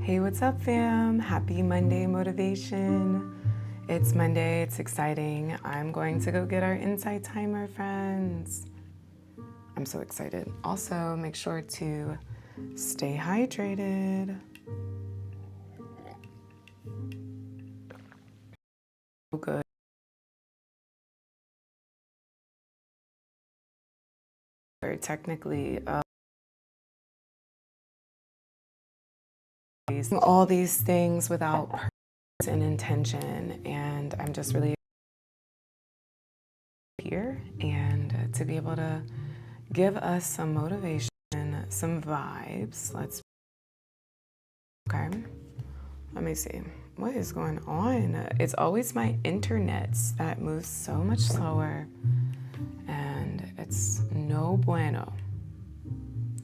Hey, what's up, fam? Happy Monday motivation. It's Monday, it's exciting. I'm going to go get our insight timer, friends. I'm so excited. Also, make sure to stay hydrated. Oh, good. Technically, all these things without purpose and intention, and I'm just really here and to be able to give us some motivation, some vibes. Okay, let me see. What is going on? It's always my internets that moves so much slower, and it's no bueno.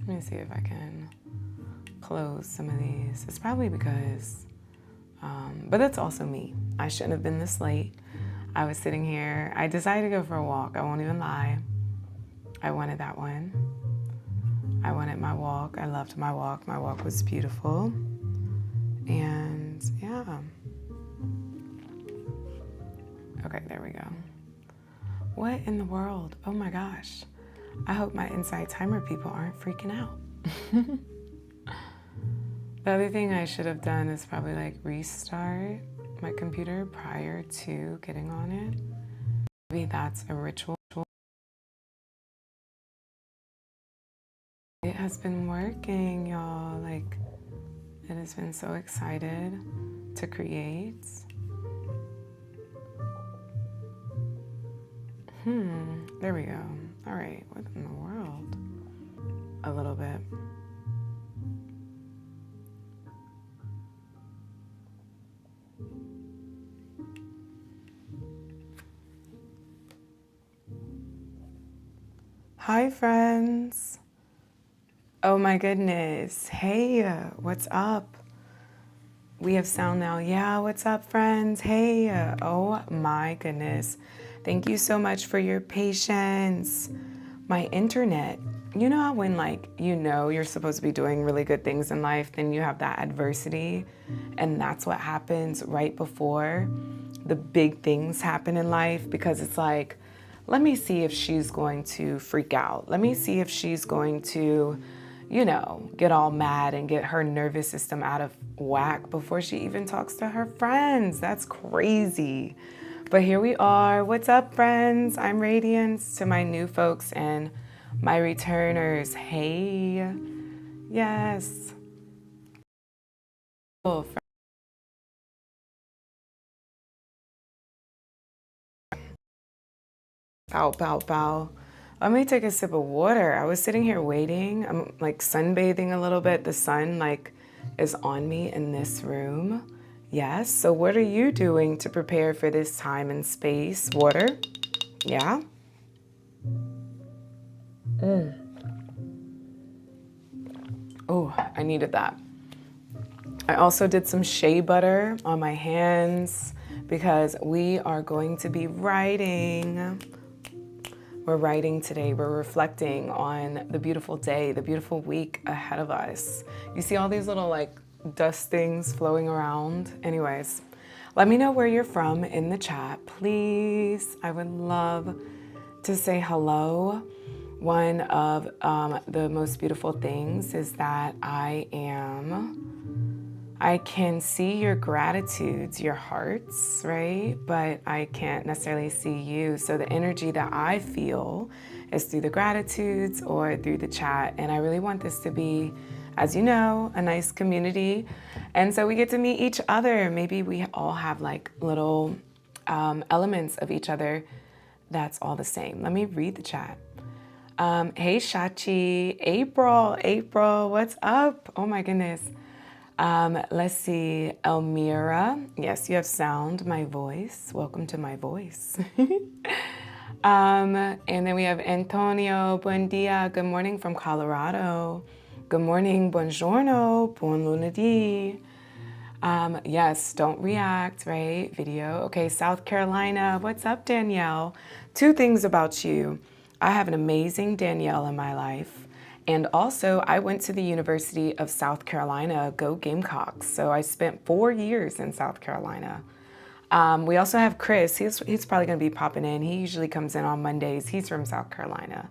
Let me see if I can close some of these. It's probably because, but that's also me. I shouldn't have been this late. I was sitting here. I decided to go for a walk. I won't even lie. I wanted that one. I wanted my walk. I loved my walk. My walk was beautiful. And yeah. Okay, there we go. What in the world? Oh my gosh. I hope my Insight Timer people aren't freaking out. The other thing I should have done is probably like restart my computer prior to getting on it. Maybe that's a ritual. It has been working, y'all. Like, it has been so excited to create. There we go. All right, what in the world? A little bit. Hi, friends. Oh my goodness. Hey, what's up? We have sound now. Yeah, what's up, friends? Hey, oh my goodness. Thank you so much for your patience. My internet. You know how when you're supposed to be doing really good things in life, then you have that adversity, and that's what happens right before the big things happen in life, because it's like, let me see if she's going to freak out. Let me see if she's going to, get all mad and get her nervous system out of whack before she even talks to her friends. That's crazy. But here we are. What's up, friends? I'm Radiance. To my new folks and my returners, hey. Yes. Oh, pow, pow, pow. Let me take a sip of water. I was sitting here waiting. I'm like sunbathing a little bit. The sun is on me in this room. Yes. So what are you doing to prepare for this time and space? Water. Yeah. Oh, I needed that. I also did some shea butter on my hands because we are going to be writing. We're writing today. We're reflecting on the beautiful day, the beautiful week ahead of us. You see all these little dust things flowing around? Anyways, let me know where you're from in the chat, please. I would love to say hello. One of the most beautiful things is that I can see your gratitudes, your hearts, right? But I can't necessarily see you. So the energy that I feel is through the gratitudes or through the chat. And I really want this to be, as you know, a nice community. And so we get to meet each other. Maybe we all have little elements of each other that's all the same. Let me read the chat. Hey, Shachi, April, what's up? Oh my goodness. Let's see, Elmira. Yes, you have sound, my voice. Welcome to my voice. And then we have Antonio. Buen dia. Good morning from Colorado. Good morning. Buongiorno. Buon lunedì. Yes, don't react, right? Video. Okay, South Carolina. What's up, Danielle? Two things about you. I have an amazing Danielle in my life, And also, I went to the University of South Carolina, go Gamecocks. So I spent 4 years in South Carolina. We also have Chris. He's probably going to be popping in. He usually comes in on Mondays. He's from South Carolina.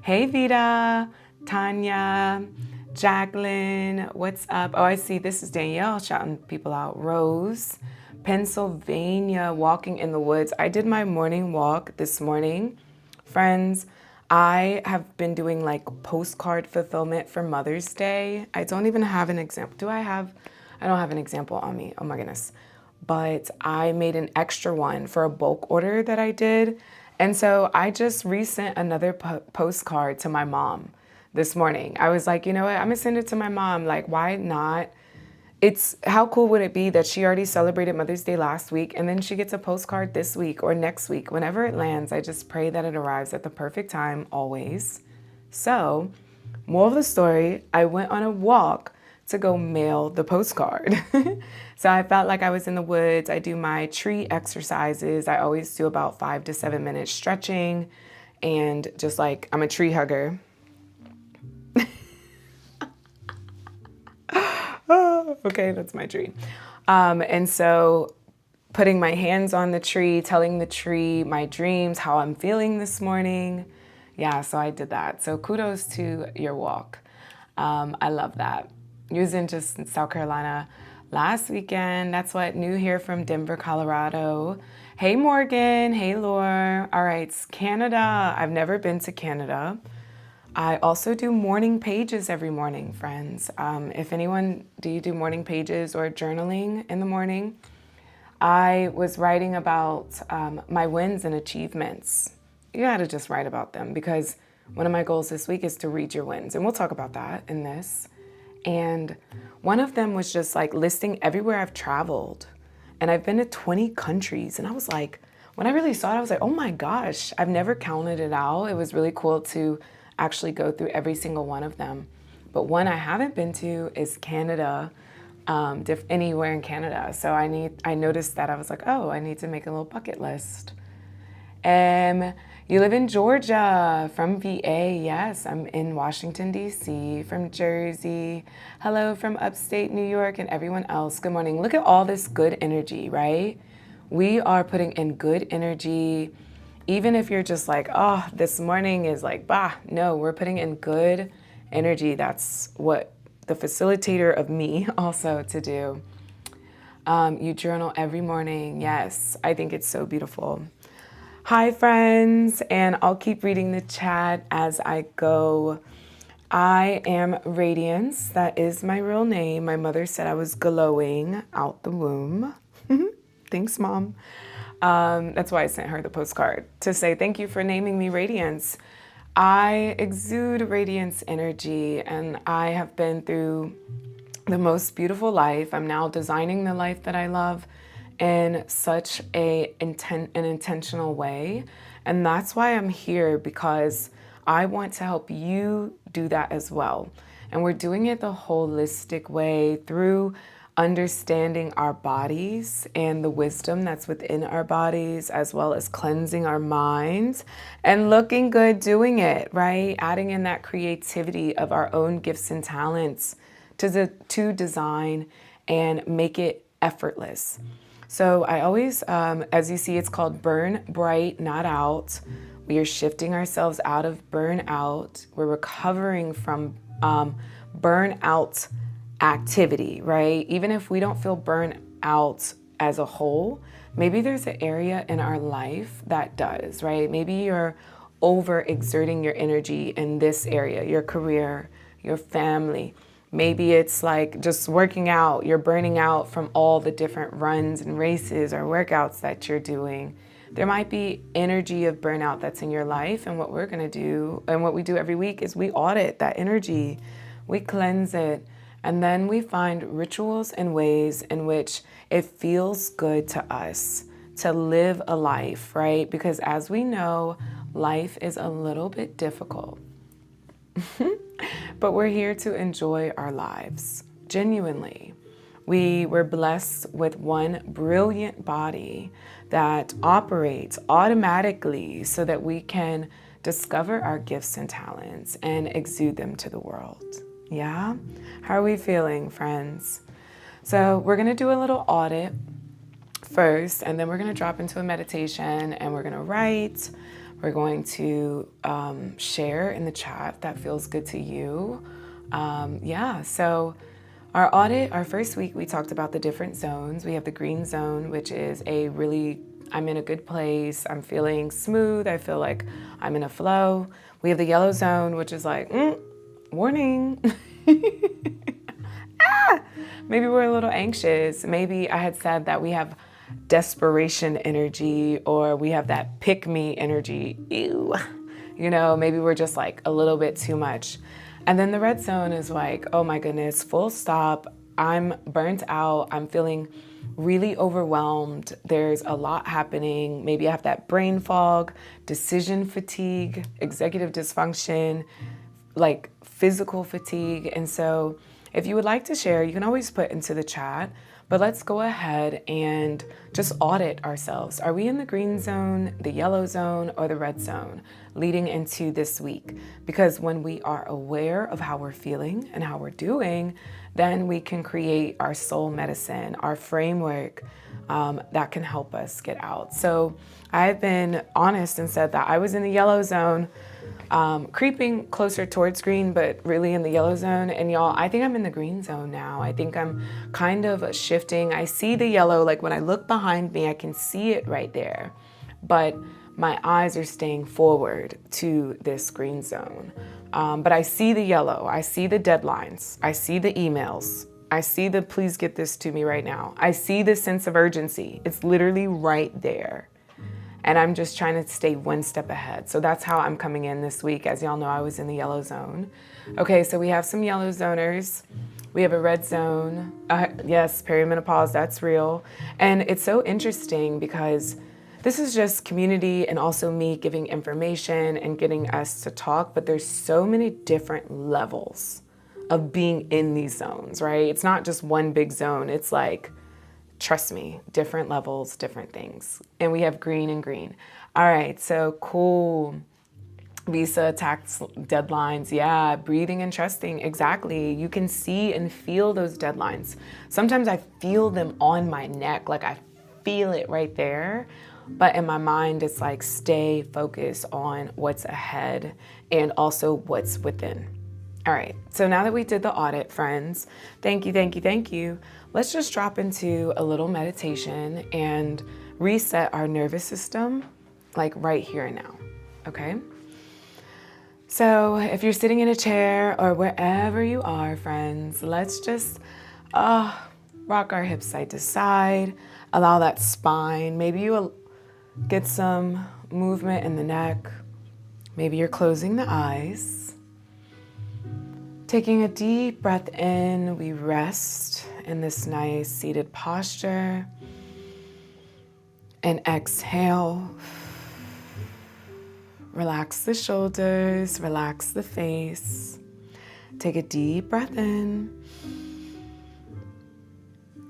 Hey, Vita, Tanya, Jacqueline, what's up? Oh, I see. This is Danielle shouting people out. Rose, Pennsylvania, walking in the woods. I did my morning walk this morning. Friends, I have been doing like postcard fulfillment for Mother's Day. I don't even have an example. I don't have an example on me. Oh my goodness. But I made an extra one for a bulk order that I did. And so I just resent another postcard to my mom this morning. I was like, you know what? I'm gonna send it to my mom. Like, why not? How cool would it be that she already celebrated Mother's Day last week and then she gets a postcard this week or next week, whenever it lands. I just pray that it arrives at the perfect time always. So, moral of the story, I went on a walk to go mail the postcard. So I felt like I was in the woods. I do my tree exercises. I always do about 5 to 7 minutes stretching and just like, I'm a tree hugger. Oh, okay, that's my tree. And so putting my hands on the tree, telling the tree my dreams, how I'm feeling this morning. Yeah, so I did that. So kudos to your walk. I love that. You was in just South Carolina last weekend. That's what, new here from Denver, Colorado. Hey, Morgan. Hey, Laura. All right, Canada. I've never been to Canada. I also do morning pages every morning, friends. If anyone, do you do morning pages or journaling in the morning? I was writing about my wins and achievements. You gotta just write about them because one of my goals this week is to read your wins. And we'll talk about that in this. And one of them was just like listing everywhere I've traveled. And I've been to 20 countries. And I was like, when I really saw it, I was like, oh my gosh, I've never counted it out. It was really cool to actually go through every single one of them. But one I haven't been to is Canada, anywhere in Canada. So I noticed that I was like, oh, I need to make a little bucket list. You live in Georgia, from VA. Yes, I'm in Washington, D.C., from Jersey. Hello from upstate New York and everyone else. Good morning. Look at all this good energy, right? We are putting in good energy. Even if you're just like, oh, this morning is like, bah, no, we're putting in good energy. That's what the facilitator of me also to do. You journal every morning. Yes, I think it's so beautiful. Hi, friends, and I'll keep reading the chat as I go. I am Radiance. That is my real name. My mother said I was glowing out the womb. Thanks, Mom. That's why I sent her the postcard to say thank you for naming me Radiance. I exude radiance energy, and I have been through the most beautiful life. I'm now designing the life that I love in such an intentional way. And that's why I'm here, because I want to help you do that as well. And we're doing it the holistic way through understanding our bodies and the wisdom that's within our bodies, as well as cleansing our minds and looking good doing it, right? Adding in that creativity of our own gifts and talents to design and make it effortless. So I always, as you see, it's called Burn Bright, Not Out. We are shifting ourselves out of burnout. We're recovering from burnout activity, right? Even if we don't feel burnt out as a whole, maybe there's an area in our life that does, right? Maybe you're overexerting your energy in this area, your career, your family. Maybe it's like just working out, you're burning out from all the different runs and races or workouts that you're doing. There might be energy of burnout that's in your life, and what we're gonna do, and what we do every week, is we audit that energy, we cleanse it, and then we find rituals and ways in which it feels good to us to live a life, right? Because as we know, life is a little bit difficult. But we're here to enjoy our lives, genuinely. We were blessed with one brilliant body that operates automatically so that we can discover our gifts and talents, and exude them to the world. Yeah? How are we feeling, friends? So we're going to do a little audit first, and then we're going to drop into a meditation, and we're going to write. We're going to share in the chat that feels good to you. So our audit, our first week, we talked about the different zones. We have the green zone, which is I'm in a good place. I'm feeling smooth. I feel like I'm in a flow. We have the yellow zone, which is like, warning. Maybe we're a little anxious. Maybe I had said that we have desperation energy, or we have that pick me energy. Ew. Maybe we're just like a little bit too much. And then the red zone is like, oh my goodness, full stop. I'm burnt out. I'm feeling really overwhelmed. There's a lot happening. Maybe I have that brain fog, decision fatigue, executive dysfunction, like physical fatigue. And so if you would like to share, you can always put into the chat, but let's go ahead and just audit ourselves. Are we in the green zone, the yellow zone, or the red zone leading into this week? Because when we are aware of how we're feeling and how we're doing, then we can create our soul medicine, our framework that can help us get out. So I've been honest and said that I was in the yellow zone, creeping closer towards green, but really in the yellow zone. And y'all, I think I'm in the green zone now. I think I'm kind of shifting. I see the yellow, like when I look behind me, I can see it right there. But my eyes are staying forward to this green zone. But I see the yellow. I see the deadlines. I see the emails. I see the please get this to me right now. I see the sense of urgency. It's literally right there. And I'm just trying to stay one step ahead. So that's how I'm coming in this week. As y'all know, I was in the yellow zone. Okay, so we have some yellow zoners. We have a red zone. Yes, perimenopause, that's real. And it's so interesting because this is just community and also me giving information and getting us to talk, but there's so many different levels of being in these zones, right? It's not just one big zone. It's like, trust me, different levels, different things. And we have green and green. All right, so cool. Visa, tax deadlines. Yeah, breathing and trusting. Exactly. You can see and feel those deadlines. Sometimes I feel them on my neck, like I feel it right there. But in my mind, it's like stay focused on what's ahead and also what's within. All right, so now that we did the audit, friends, thank you. Let's just drop into a little meditation and reset our nervous system, like right here and now, okay? So if you're sitting in a chair or wherever you are, friends, let's just rock our hips side to side, allow that spine. Maybe you will get some movement in the neck. Maybe you're closing the eyes. Taking a deep breath in, we rest in this nice seated posture. And exhale. Relax the shoulders, relax the face. Take a deep breath in.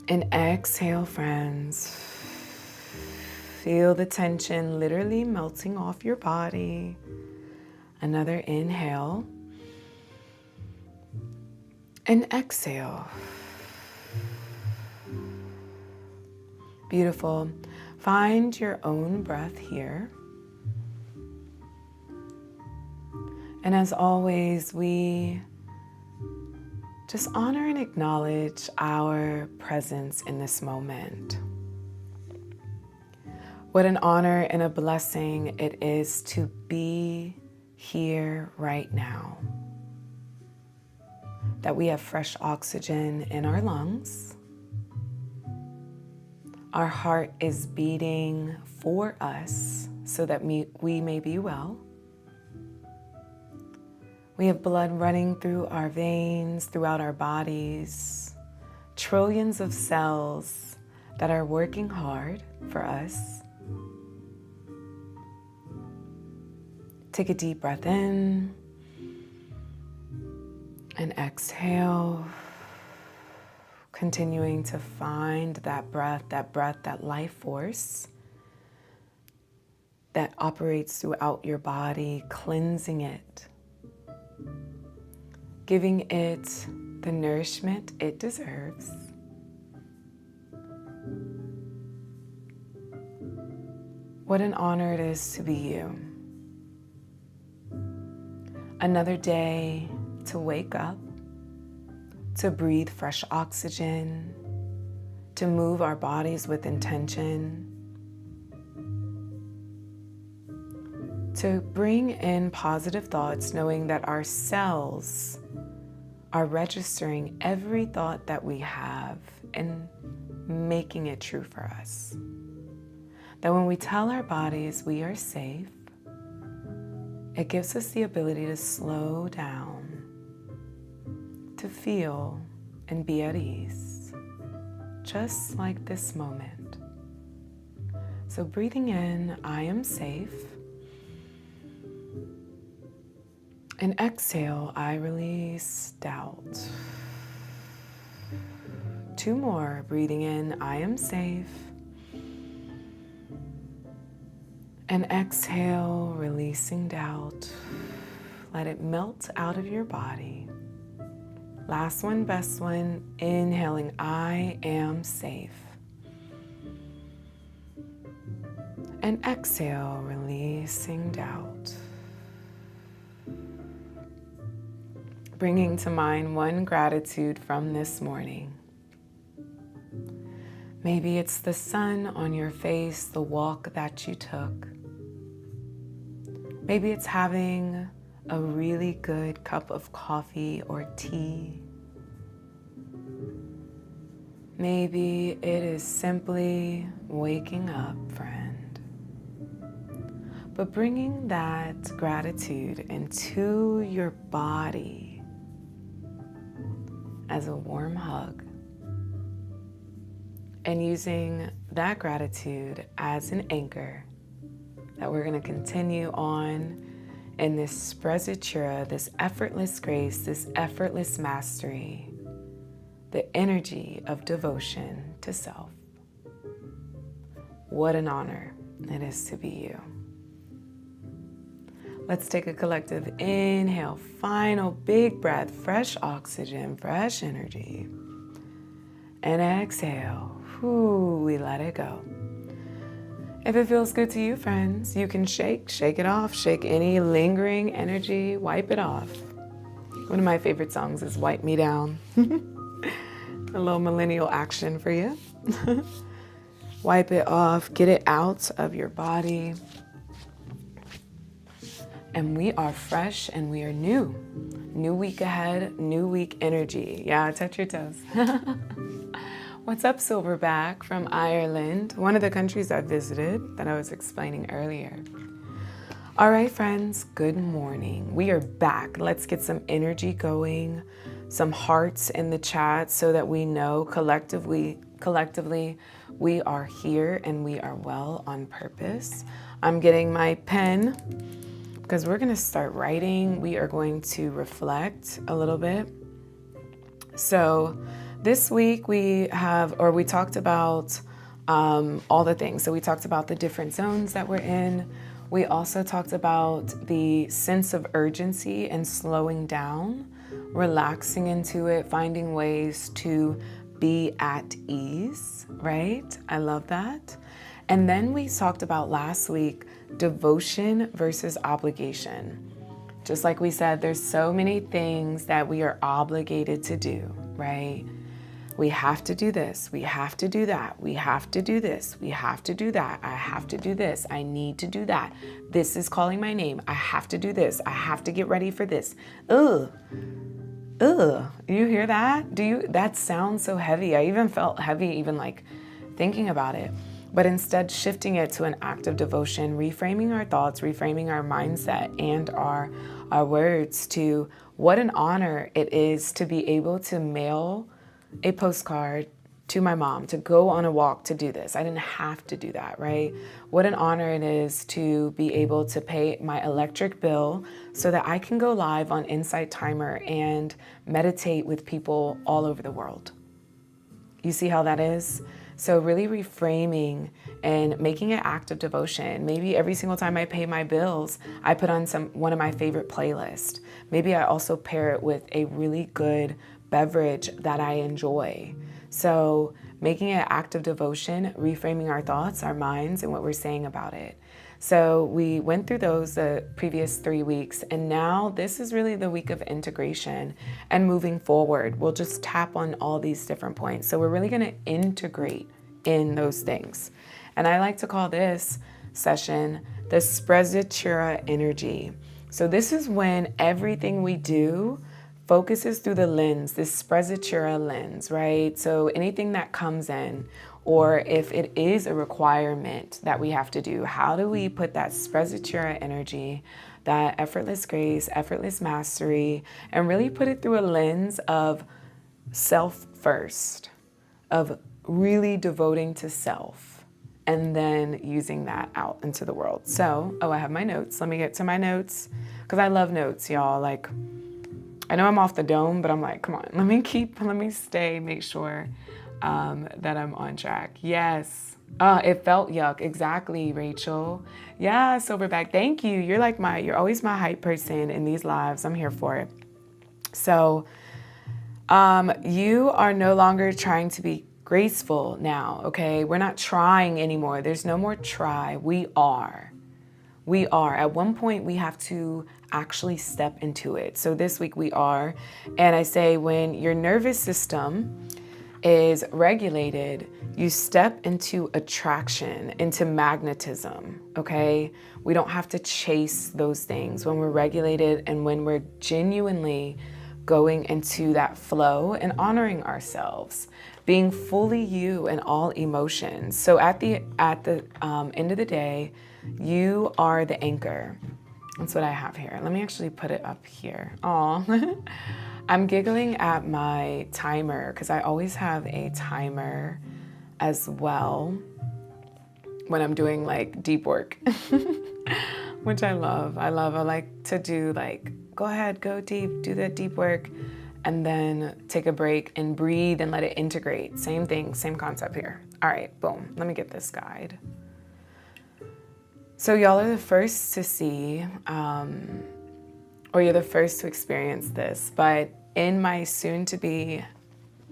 And exhale, friends. Feel the tension literally melting off your body. Another inhale. And exhale. Beautiful. Find your own breath here. And as always, we just honor and acknowledge our presence in this moment. What an honor and a blessing it is to be here right now. That we have fresh oxygen in our lungs. Our heart is beating for us so that we may be well. We have blood running through our veins, throughout our bodies, trillions of cells that are working hard for us. Take a deep breath in and exhale, continuing to find that breath, that life force that operates throughout your body, cleansing it, giving it the nourishment it deserves. What an honor it is to be you. Another day to wake up, to breathe fresh oxygen, to move our bodies with intention, to bring in positive thoughts, knowing that our cells are registering every thought that we have and making it true for us. That when we tell our bodies we are safe, it gives us the ability to slow down, to feel and be at ease, just like this moment. So breathing in, I am safe. And exhale, I release doubt. 2 more, breathing in, I am safe. And exhale, releasing doubt. Let it melt out of your body. Last one, best one, inhaling, I am safe. And exhale, releasing doubt. Bringing to mind one gratitude from this morning. Maybe it's the sun on your face, the walk that you took. Maybe it's having a really good cup of coffee or tea. Maybe it is simply waking up, friend. But bringing that gratitude into your body as a warm hug, and using that gratitude as an anchor that we're going to continue on in this Sprezzatura, this effortless grace, this effortless mastery, the energy of devotion to self. What an honor it is to be you. Let's take a collective inhale, final big breath, fresh oxygen, fresh energy. And exhale, we let it go. If it feels good to you, friends, you can shake it off, shake any lingering energy, wipe it off. One of my favorite songs is Wipe Me Down. A little millennial action for you. Wipe it off, get it out of your body. And we are fresh and we are new. New week ahead, new week energy. Yeah, touch your toes. What's up, Silverback from Ireland, one of the countries I visited that I was explaining earlier. All right, friends, good morning. We are back. Let's get some energy going, some hearts in the chat so that we know collectively we are here and we are well on purpose. I'm getting my pen because we're going to start writing. We are going to reflect a little bit. So this week we talked about all the things. So we talked about the different zones that we're in. We also talked about the sense of urgency and slowing down, relaxing into it, finding ways to be at ease, right? I love that. And then we talked about last week, devotion versus obligation. Just like we said, there's so many things that we are obligated to do, right? We have to do this. We have to do that. We have to do this. We have to do that. I have to do this. I need to do that. This is calling my name. I have to do this. I have to get ready for this. Ugh. You hear that? That sounds so heavy. I even felt heavy even like thinking about it. But instead shifting it to an act of devotion, reframing our thoughts, reframing our mindset and our words to what an honor it is to be able to mail a postcard to my mom, to go on a walk, to do this. I didn't have to do that, right? What an honor it is to be able to pay my electric bill so that I can go live on Insight Timer and meditate with people all over the world. You see how that is? So really reframing and making an act of devotion. Maybe every single time I pay my bills, I put on one of my favorite playlists. Maybe I also pair it with a really good beverage that I enjoy. So making an act of devotion, reframing our thoughts, our minds, and what we're saying about it. So we went through those the previous 3 weeks, and now this is really the week of integration and moving forward. We'll just tap on all these different points. So we're really going to integrate in those things. And I like to call this session the Sprezzatura energy. So this is when everything we do focuses through the lens, this Sprezzatura lens, right? So anything that comes in, or if it is a requirement that we have to do, how do we put that Sprezzatura energy, that effortless grace, effortless mastery, and really put it through a lens of self first, of really devoting to self, and then using that out into the world. So, I have my notes. Let me get to my notes, because I love notes, y'all. Like, I know I'm off the dome, but I'm like, come on, let me stay, make sure that I'm on track. Yes. It felt yuck. Exactly, Rachel. Yeah, Silverback. Thank you. You're always my hype person in these lives. I'm here for it. So, you are no longer trying to be graceful now, okay? We're not trying anymore. There's no more try. We are. At one point, we have to actually step into it. So this week we are. And I say when your nervous system is regulated, you step into attraction, into magnetism, okay? We don't have to chase those things when we're regulated and when we're genuinely going into that flow and honoring ourselves, being fully you in all emotions. So at the end of the day, you are the anchor. That's what I have here. Let me actually put it up here. Aw. I'm giggling at my timer because I always have a timer as well when I'm doing like deep work, which I love. I like to do go ahead, go deep, do that deep work, and then take a break and breathe and let it integrate. Same thing, same concept here. All right, boom. Let me get this guide. So y'all are the first to see, or you're the first to experience this, but in my soon-to-be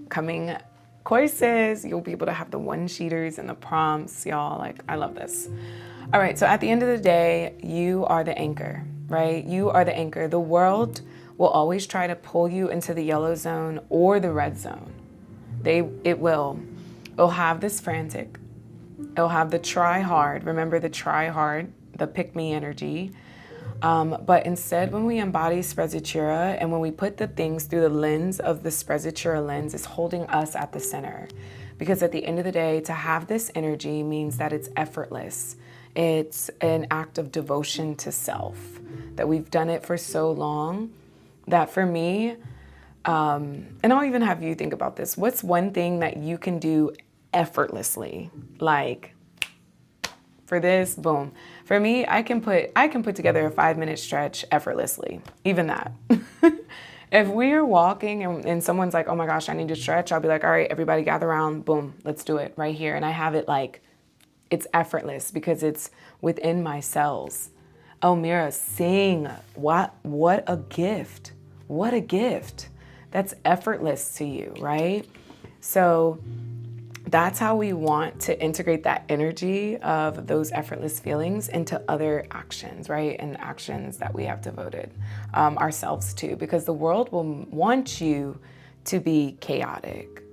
coming courses, you'll be able to have the one-sheeters and the prompts, y'all. I love this. All right, so at the end of the day, you are the anchor, right? You are the anchor. The world will always try to pull you into the yellow zone or the red zone. It'll have this frantic. It'll have the try hard. Remember the try hard, the pick me energy. But instead, when we embody Sprezzatura and when we put the things through the lens of the Sprezzatura lens, it's holding us at the center. Because at the end of the day, to have this energy means that it's effortless. It's an act of devotion to self, that we've done it for so long that for me, and I'll even have you think about this. What's one thing that you can do effortlessly? Like for this, boom. For me, I can put together a 5-minute stretch effortlessly, even that. If we're walking and someone's like, oh my gosh, I need to stretch, I'll be like, all right, everybody gather around, boom, let's do it right here. And I have it it's effortless because it's within my cells. Oh, Mira, sing. What a gift. What a gift. That's effortless to you, right? So that's how we want to integrate that energy of those effortless feelings into other actions, right? And actions that we have devoted ourselves to, because the world will want you to be chaotic,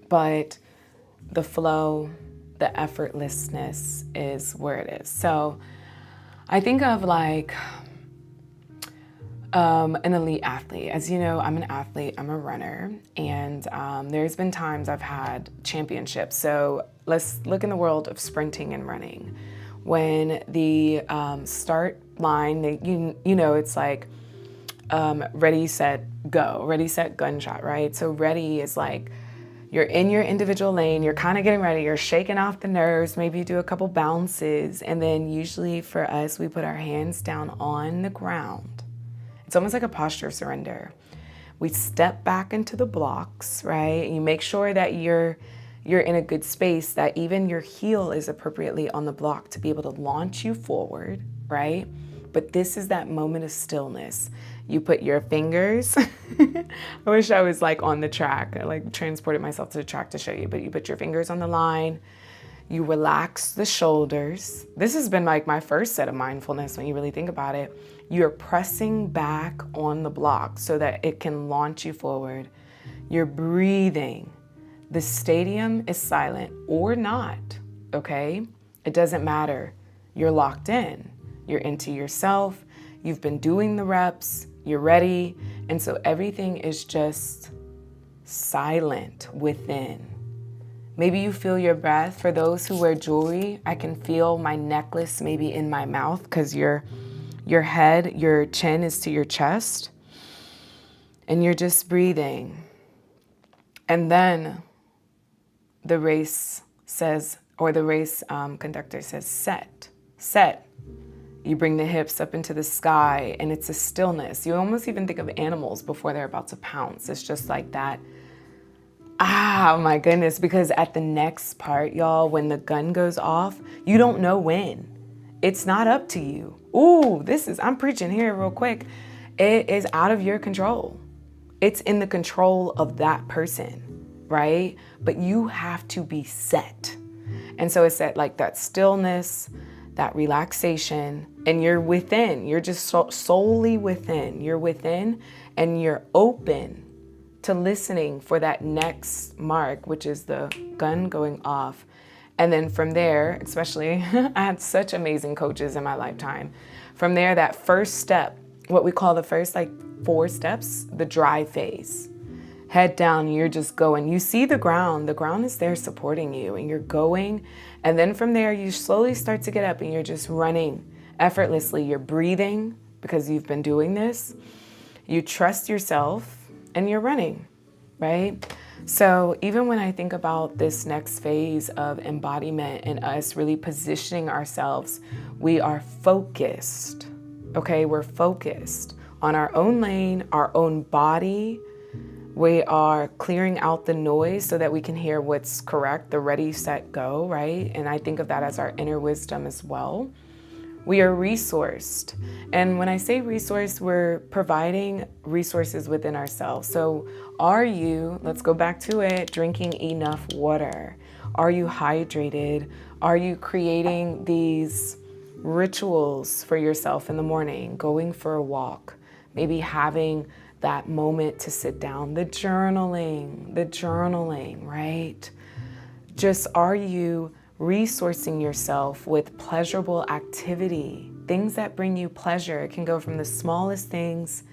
but the flow, the effortlessness is where it is. So I think of an elite athlete. As you know, I'm an athlete, I'm a runner, and there's been times I've had championships. So let's look in the world of sprinting and running. When the start line, it's ready, set, go, ready, set, gunshot, right? So ready is you're in your individual lane, you're kind of getting ready, you're shaking off the nerves, maybe you do a couple bounces, and then usually for us, we put our hands down on the ground. It's almost like a posture of surrender. We step back into the blocks, right? You make sure that you're you're in a good space that even your heel is appropriately on the block to be able to launch you forward, right? But this is that moment of stillness. You put your fingers, I wish I was like on the track. I like transported myself to the track to show you, but you put your fingers on the line, you relax the shoulders. This has been like my first set of mindfulness when you really think about it. You're pressing back on the block so that it can launch you forward. You're breathing. The stadium is silent or not, okay? It doesn't matter. You're locked in. You're into yourself. You've been doing the reps. You're ready. And so everything is just silent within. Maybe you feel your breath. For those who wear jewelry, I can feel my necklace maybe in my mouth because your head, your chin is to your chest. And you're just breathing. And then the race says, or the race conductor says, set, set. You bring the hips up into the sky and it's a stillness. You almost even think of animals before they're about to pounce. It's just like that. Ah, my goodness, because at the next part, y'all, when the gun goes off, you don't know when. It's not up to you. Ooh, I'm preaching here real quick. It is out of your control. It's in the control of that person, right? But you have to be set. And so it's at like that stillness, that relaxation, and you're within. You're just solely within. You're within and you're open to listening for that next mark, which is the gun going off. And then from there, especially, I had such amazing coaches in my lifetime. From there, that first step, what we call the first like 4 steps, the dry phase. Head down, you're just going. You see the ground is there supporting you and you're going. And then from there, you slowly start to get up and you're just running effortlessly. You're breathing because you've been doing this. You trust yourself and you're running, right? So even when I think about this next phase of embodiment and us really positioning ourselves, we are focused, okay? We're focused on our own lane, our own body. We are clearing out the noise so that we can hear what's correct, the ready, set, go, right? And I think of that as our inner wisdom as well. We are resourced. And when I say resource, we're providing resources within ourselves. So are you, let's go back to it, drinking enough water? Are you hydrated? Are you creating these rituals for yourself in the morning, going for a walk, maybe having that moment to sit down, the journaling, right? Just are you resourcing yourself with pleasurable activity, things that bring you pleasure? It can go from the smallest things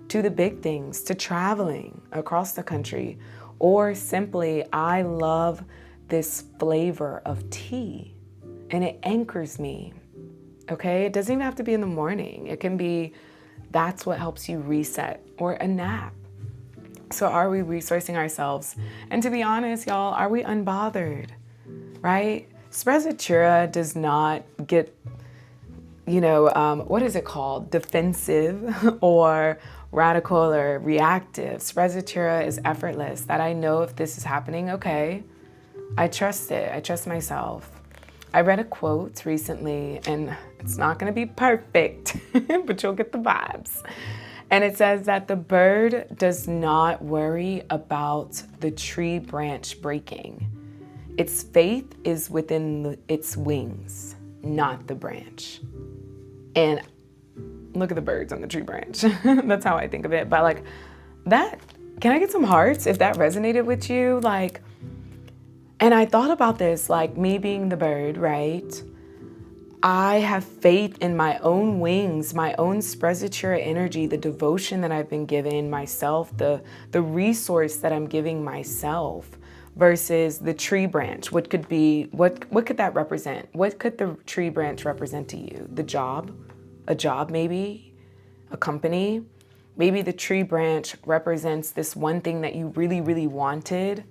to the big things, to traveling across the country, or simply, I love this flavor of tea and it anchors me, okay? It doesn't even have to be in the morning. It can be, that's what helps you reset, or a nap. So are we resourcing ourselves? And to be honest, y'all, are we unbothered, right? Sprezzatura does not get, what is it called? Defensive or radical or reactive. Sprezzatura is effortless, that I know if this is happening, okay, I trust it. I trust myself. I read a quote recently, and it's not going to be perfect, but you'll get the vibes. And it says that the bird does not worry about the tree branch breaking. Its faith is within its wings, not the branch. And look at the birds on the tree branch. That's how I think of it. But like that, can I get some hearts if that resonated with you? Like, and I thought about this, like me being the bird, right? I have faith in my own wings, my own Sprezzatura energy, the devotion that I've been giving myself, the resource that I'm giving myself, versus the tree branch. What could that represent? What could the tree branch represent to you? The job, a job maybe, a company. Maybe the tree branch represents this one thing that you really, really wanted.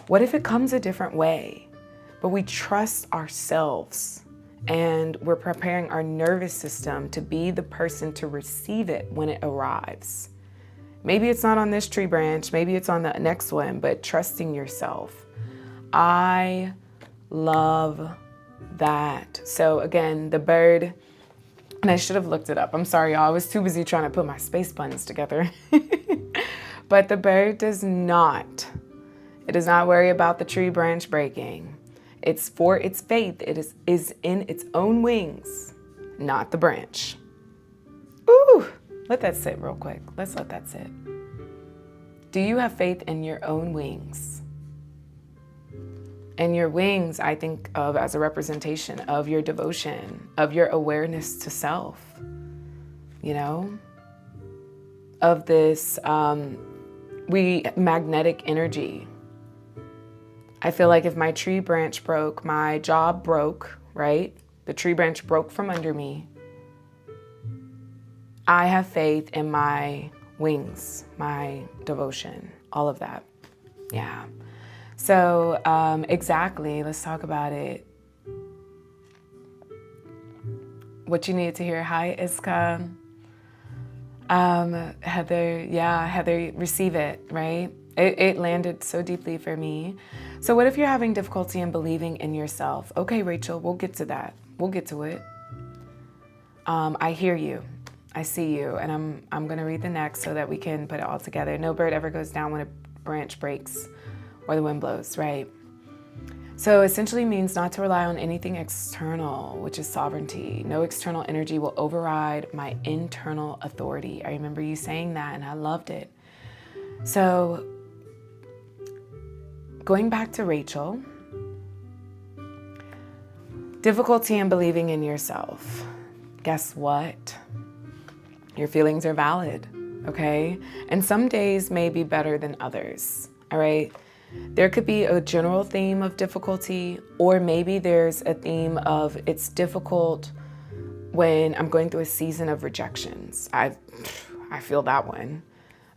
What if it comes a different way? But we trust ourselves and we're preparing our nervous system to be the person to receive it when it arrives. Maybe it's not on this tree branch, maybe it's on the next one, but trusting yourself. I love that. So again, the bird, and I should have looked it up. I'm sorry, y'all. I was too busy trying to put my space buttons together. But the bird does not worry about the tree branch breaking. It's for its faith. It is in its own wings, not the branch. Ooh, let that sit real quick. Let's let that sit. Do you have faith in your own wings? And your wings, I think of as a representation of your devotion, of your awareness to self, you know, of this magnetic energy. I feel like if my tree branch broke, my job broke, right? The tree branch broke from under me. I have faith in my wings, my devotion, all of that. Yeah. So exactly, let's talk about it. What you needed to hear. Hi, Iska. Heather, receive it, right? It landed so deeply for me. So what if you're having difficulty in believing in yourself? Okay, Rachel, we'll get to that. We'll get to it. I hear you. I see you. And I'm going to read the next so that we can put it all together. No bird ever goes down when a branch breaks or the wind blows, right? So essentially means not to rely on anything external, which is sovereignty. No external energy will override my internal authority. I remember you saying that and I loved it. So going back to Rachel, difficulty in believing in yourself. Guess what? Your feelings are valid, okay? And some days may be better than others, all right? There could be a general theme of difficulty, or maybe there's a theme of it's difficult when I'm going through a season of rejections. I feel that one,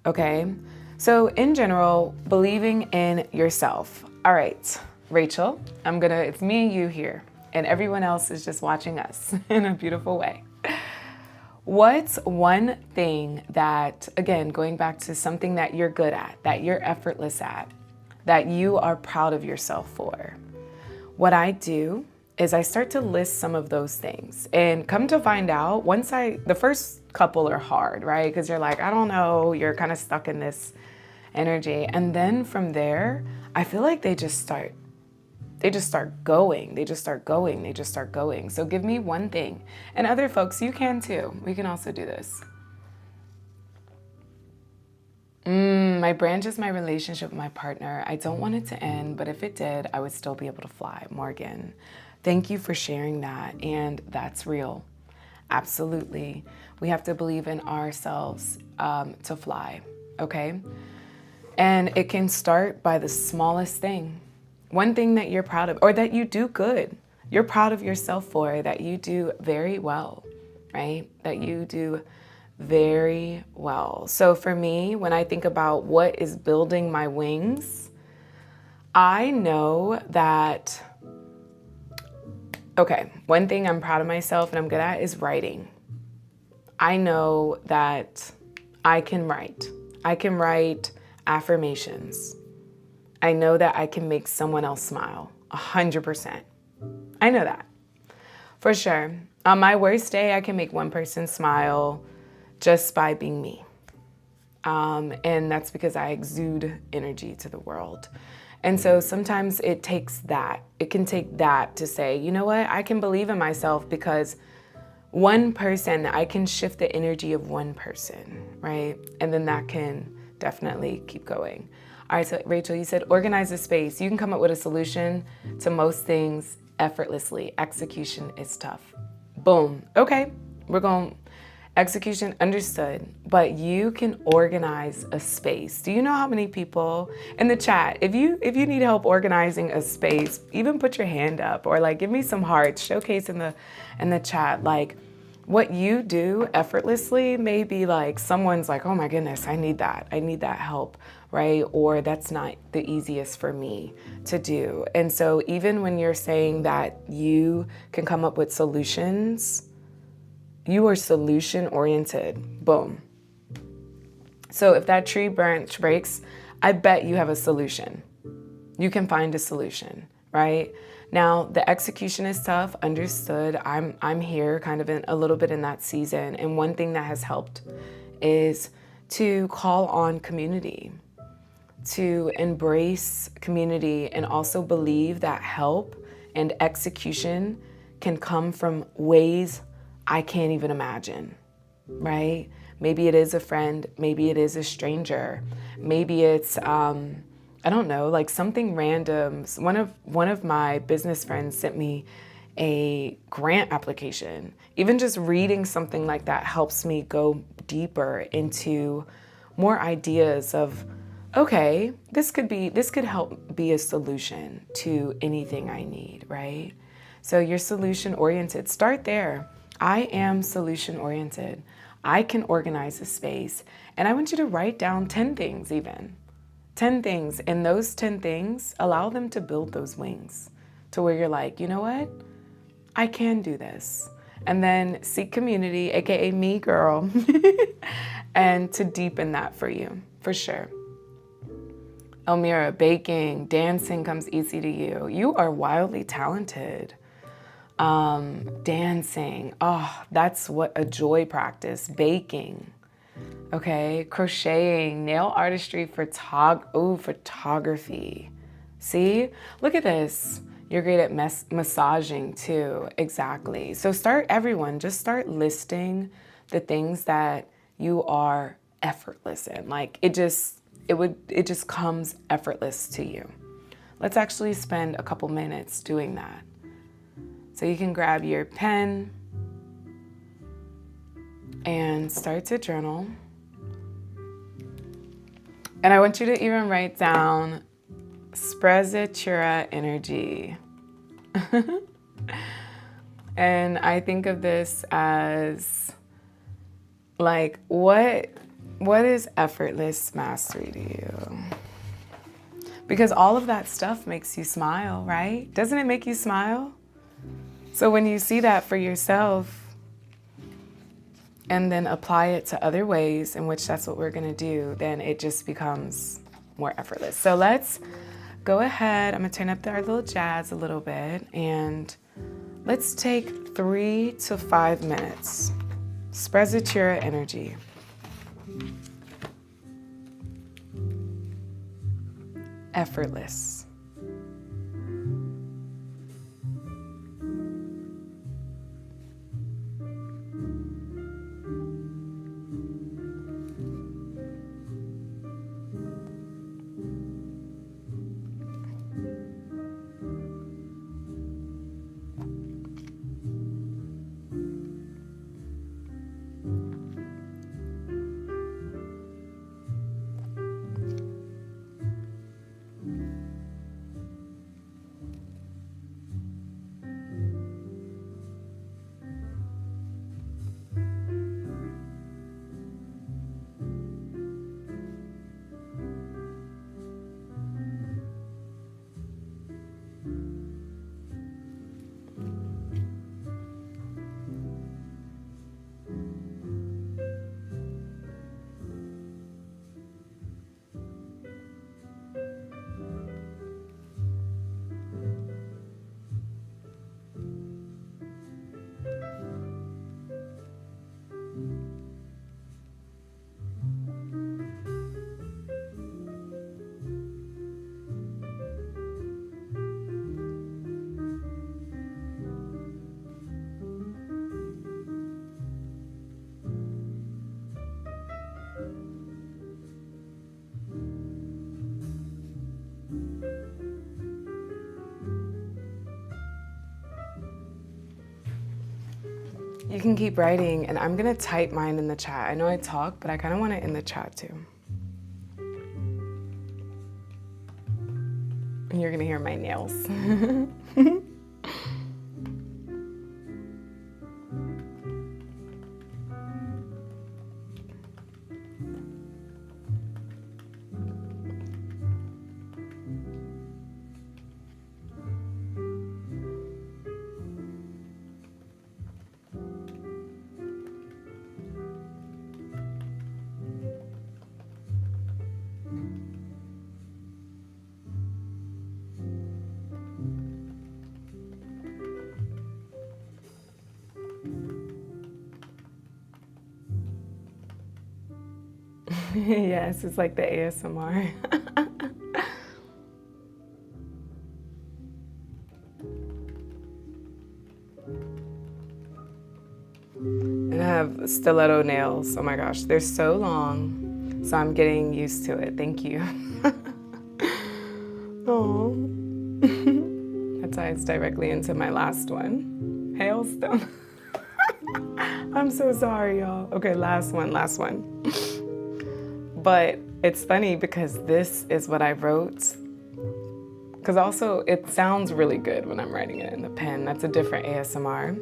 okay? So in general, believing in yourself. All right, Rachel, it's me and you here, and everyone else is just watching us in a beautiful way. What's one thing that, again, going back to something that you're good at, that you're effortless at, that you are proud of yourself for? What I do is I start to list some of those things, and come to find out, the first couple are hard, right? Because you're like, I don't know, you're kind of stuck in this energy. And then from there, I feel like they just start going. So give me one thing. And other folks, you can too. We can also do this. My branch is my relationship with my partner. I don't want it to end, but if it did, I would still be able to fly. Morgan, thank you for sharing that. And that's real. Absolutely. We have to believe in ourselves to fly, okay? And it can start by the smallest thing. One thing that you're proud of, or that you do good. You're proud of yourself for, that you do very well, right? That you do very well. So for me, when I think about what is building my wings, I know that, okay, one thing I'm proud of myself and I'm good at is writing. I know that I can write. I can write affirmations. I know that I can make someone else smile 100%. I know that for sure. On my worst day, I can make one person smile just by being me. And that's because I exude energy to the world. And so sometimes it takes that. It can take that to say, you know what? I can believe in myself because one person, I can shift the energy of one person, right? And then that can definitely keep going. All right, so Rachel, you said organize the space. You can come up with a solution to most things effortlessly. Execution is tough. Boom. Okay, execution, understood. But you can organize a space. Do you know how many people in the chat, if you need help organizing a space, even put your hand up or like give me some hearts, showcase in the chat, like what you do effortlessly may be like someone's like, oh my goodness, I need that help, right? Or that's not the easiest for me to do. And so even when you're saying that you can come up with solutions, you are solution oriented, boom. So if that tree branch breaks, I bet you have a solution. you can find a solution, right? Now, the execution is tough, understood. I'm here kind of in a little bit in that season. And one thing that has helped is to call on community, to embrace community, and also believe that help and execution can come from ways I can't even imagine, right? Maybe it is a friend, maybe it is a stranger, maybe it's, I don't know, like something random. One of my business friends sent me a grant application. Even just reading something like that helps me go deeper into more ideas of, okay, this could help be a solution to anything I need, right? So you're solution oriented. Start there. I am solution oriented. I can organize a space, and I want you to write down 10 things even. 10 things, and those 10 things, allow them to build those wings to where you're like, you know what? I can do this. And then seek community, AKA me, girl, and to deepen that for you, for sure. Elmira, baking, dancing comes easy to you. You are wildly talented. Dancing, oh, that's what a joy practice. Baking, okay, crocheting, nail artistry, photography. See, look at this. You're great at massaging too. Exactly. So just start listing the things that you are effortless in. Like it just comes effortless to you. Let's actually spend a couple minutes doing that. So you can grab your pen and start to journal. And I want you to even write down Sprezzatura energy. And I think of this as like, what is effortless mastery to you? Because all of that stuff makes you smile, right? Doesn't it make you smile? So when you see that for yourself and then apply it to other ways in which that's what we're gonna do, then it just becomes more effortless. So let's go ahead. I'm gonna turn up our little jazz a little bit, and let's take 3 to 5 minutes. Sprezzatura energy. Effortless. You can keep writing, and I'm gonna type mine in the chat. I know I talk, but I kind of want it in the chat too. And you're gonna hear my nails. Yes, it's like the ASMR. And I have stiletto nails. Oh my gosh, they're so long. So I'm getting used to it. Thank you. Oh, that ties directly into my last one. Hailstone. I'm so sorry, y'all. Okay, last one. But it's funny because this is what I wrote. Because also it sounds really good when I'm writing it in the pen. That's a different ASMR.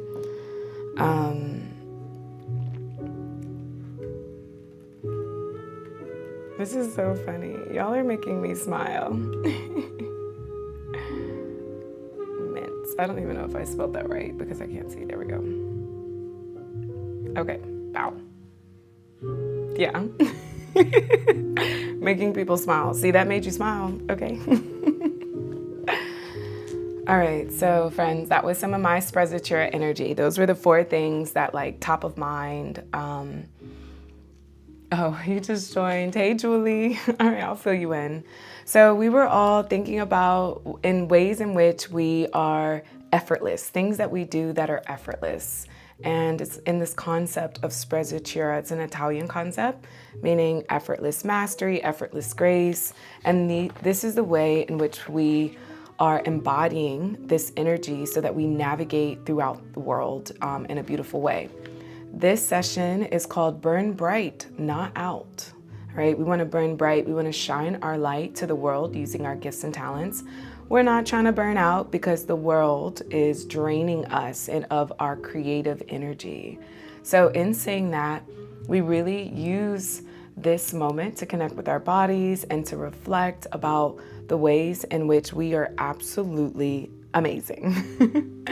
This is so funny. Y'all are making me smile. Mints. I don't even know if I spelled that right because I can't see. There we go. Okay. Bow. Yeah. Making people smile. See, that made you smile. Okay. All right, so friends, that was some of my Sprezzatura energy. Those were the 4 things that like top of mind. Oh, you just joined. Hey, Julie. All right, I'll fill you in. So we were all thinking about in ways in which we are effortless, things that we do that are effortless. And it's in this concept of Sprezzatura. It's an Italian concept, meaning effortless mastery, effortless grace. And this is the way in which we are embodying this energy so that we navigate throughout the world in a beautiful way. This session is called Burn Bright, Not Out, right? We want to burn bright. We want to shine our light to the world using our gifts and talents. We're not trying to burn out because the world is draining us and of our creative energy. So in saying that, we really use this moment to connect with our bodies and to reflect about the ways in which we are absolutely amazing.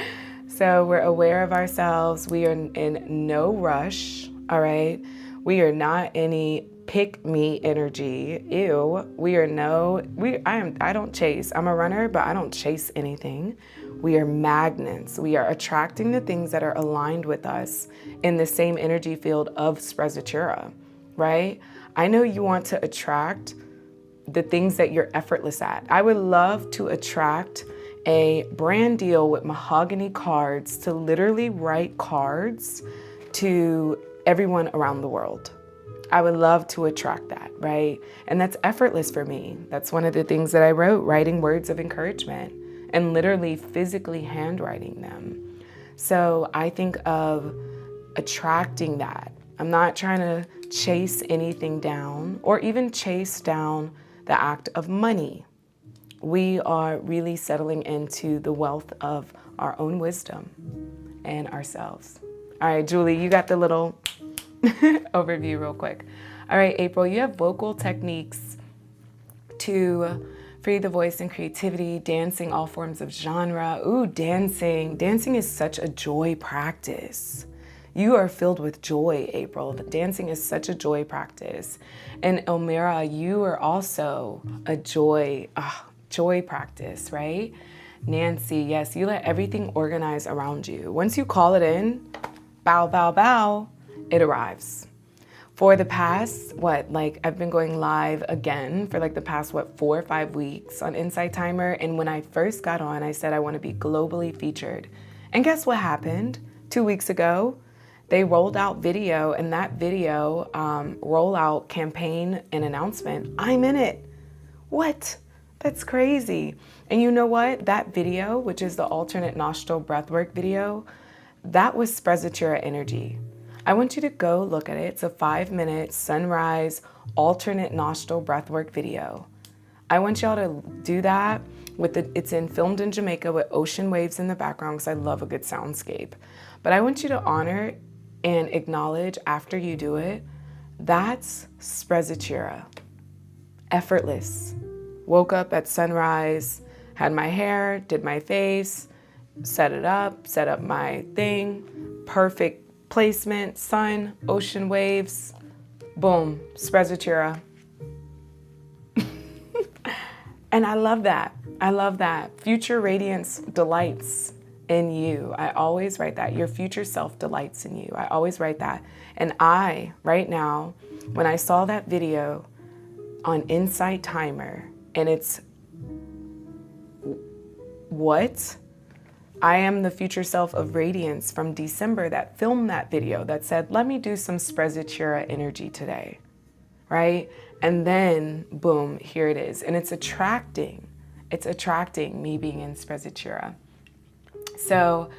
So we're aware of ourselves. We are in no rush, all right? We are not any pick me energy. Ew. I don't chase. I'm a runner, but I don't chase anything. We are magnets. We are attracting the things that are aligned with us in the same energy field of Sprezzatura, right? I know you want to attract the things that you're effortless at. I would love to attract a brand deal with mahogany cards to literally write cards to everyone around the world. I would love to attract that, right? And that's effortless for me. That's one of the things that I wrote, writing words of encouragement and literally physically handwriting them. So I think of attracting that. I'm not trying to chase anything down or even chase down the act of money. We are really settling into the wealth of our own wisdom and ourselves. All right, Julie, you got the little overview real quick. All right, April, you have vocal techniques to free the voice and creativity, dancing, all forms of genre. Ooh, dancing. Dancing is such a joy practice. You are filled with joy, April. Dancing is such a joy practice. And Elmira, you are also a joy practice, right? Nancy, yes, you let everything organize around you. Once you call it in, bow, bow, bow, it arrives. For the past, I've been going live again for the past, 4 or 5 weeks on Insight Timer. And when I first got on, I said I want to be globally featured. And guess what happened? 2 weeks ago, they rolled out video, and that video rollout campaign and announcement, I'm in it. What? That's crazy. And you know what? That video, which is the alternate nostril breathwork video, that was Sprezzatura energy. I want you to go look at it. It's a 5-minute sunrise alternate nostril breathwork video. I want y'all to do that it's filmed in Jamaica with ocean waves in the background because I love a good soundscape. But I want you to honor and acknowledge after you do it, that's Sprezzatura. Effortless. Woke up at sunrise, had my hair, did my face, set up my thing, perfect placement, sun, ocean waves, boom, Sprezzatura. And I love that. I love that. Future radiance delights in you. I always write that. Your future self delights in you. I always write that. And I, right now, when I saw that video on Insight Timer, and it's what? I am the future self of Radiance from December that filmed that video that said, let me do some Sprezzatura energy today, right? And then boom, here it is. And it's attracting me being in Sprezzatura. So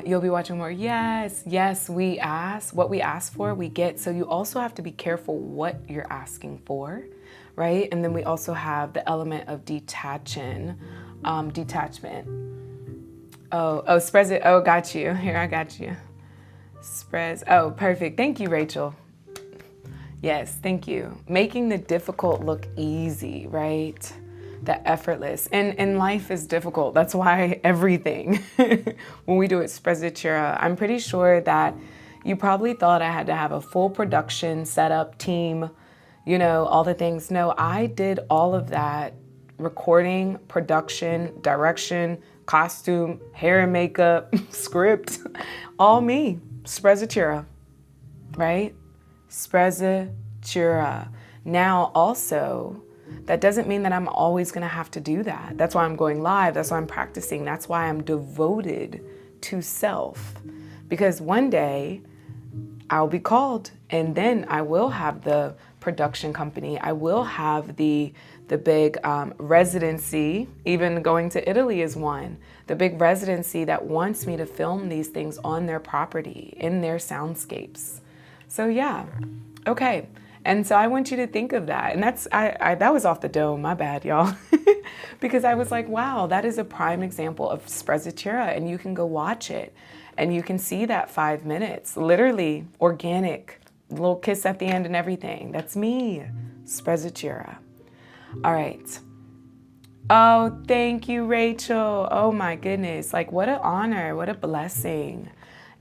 you'll be watching more. Yes, we ask. What we ask for, we get. So you also have to be careful what you're asking for, right? And then we also have the element of detachment. Sprez. Oh, got you. Here, I got you. Sprez. Oh, perfect. Thank you, Rachel. Yes, thank you. Making the difficult look easy, right? The effortless. And life is difficult. That's why everything, when we do it Sprezzatura, I'm pretty sure that you probably thought I had to have a full production setup team, you know, all the things. No, I did all of that. Recording, production, direction, costume, hair and makeup, script, all me. Sprezzatura, right? Sprezzatura. Now also, that doesn't mean that I'm always gonna have to do that. That's why I'm going live. That's why I'm practicing. That's why I'm devoted to self. Because one day I'll be called, and then I will have the production company. I will have the big residency. Even going to Italy is one. The big residency that wants me to film these things on their property, in their soundscapes. So yeah, okay. And so I want you to think of that. And that's, that was off the dome, my bad, y'all. Because I was like, wow, that is a prime example of Sprezzatura, and you can go watch it. And you can see that 5 minutes, literally organic, little kiss at the end and everything. That's me, Sprezzatura. All right. Oh, thank you, Rachel. Oh my goodness. Like, what an honor, what a blessing.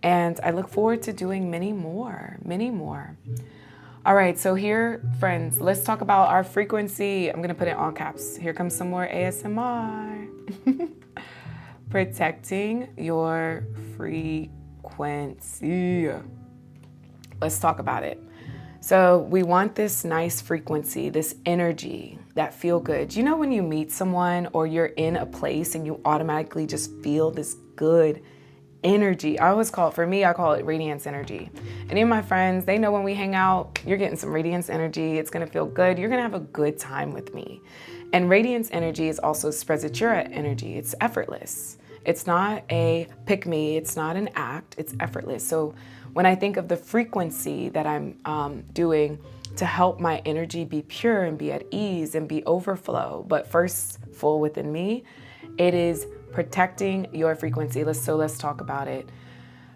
And I look forward to doing many more. All right, so here, friends, let's talk about our frequency. I'm gonna put it on caps. Here comes some more ASMR. Protecting your frequency. Let's talk about it. So we want this nice frequency, this energy, that feel good. You know when you meet someone or you're in a place and you automatically just feel this good energy? I call it Radiance energy. Any of my friends, they know when we hang out, you're getting some Radiance energy. It's gonna feel good. You're gonna have a good time with me. And Radiance energy is also Sprezzatura energy. It's effortless. It's not a pick me. It's not an act. It's effortless. So when I think of the frequency that I'm doing to help my energy be pure and be at ease and be overflow, but first full within me, it is protecting your frequency. Let's talk about it.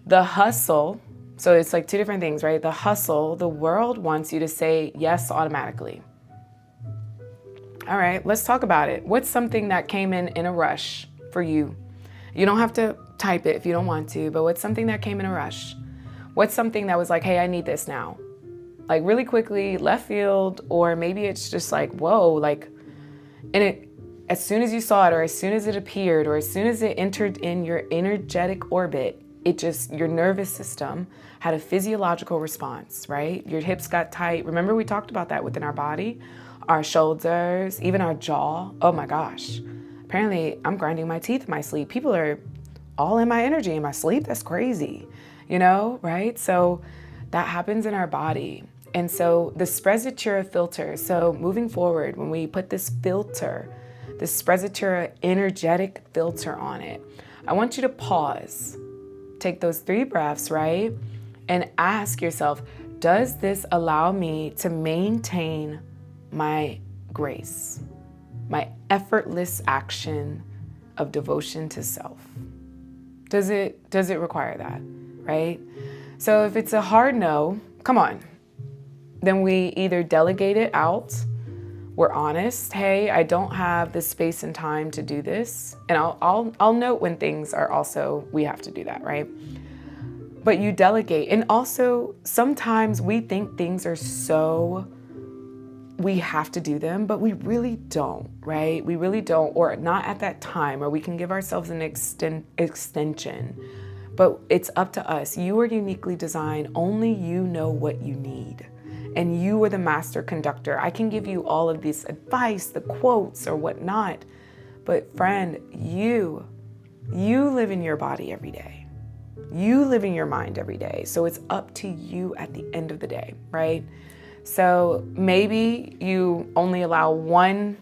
The hustle, so it's like two different things, right? The hustle, the world wants you to say yes automatically. All right, let's talk about it. What's something that came in a rush for you? You don't have to type it if you don't want to, but what's something that came in a rush? What's something that was like, hey, I need this now? Like really quickly, left field, or maybe it's just like, whoa, like, and it, as soon as you saw it, or as soon as it appeared, or as soon as it entered in your energetic orbit, your nervous system had a physiological response, right? Your hips got tight. Remember we talked about that within our body, our shoulders, even our jaw. Oh my gosh. Apparently I'm grinding my teeth in my sleep. People are all in my energy in my sleep. That's crazy, you know, right? So that happens in our body. And so the Sprezzatura filter, so moving forward, when we put this filter, the Sprezzatura energetic filter on it, I want you to pause, take those 3 breaths, right? And ask yourself, does this allow me to maintain my grace, my effortless action of devotion to self? Does it require that, right? So if it's a hard no, come on, then we either delegate it out. We're honest. Hey, I don't have the space and time to do this. And I'll note when things are also, we have to do that, right? But you delegate. And also sometimes we think things are so, we have to do them, but we really don't, right? We really don't, or not at that time, or we can give ourselves an extension, but it's up to us. You are uniquely designed. Only you know what you need. and you are the master conductor. I can give you all of this advice, the quotes or whatnot, but friend, you live in your body every day. You live in your mind every day. So it's up to you at the end of the day, right? So maybe you only allow one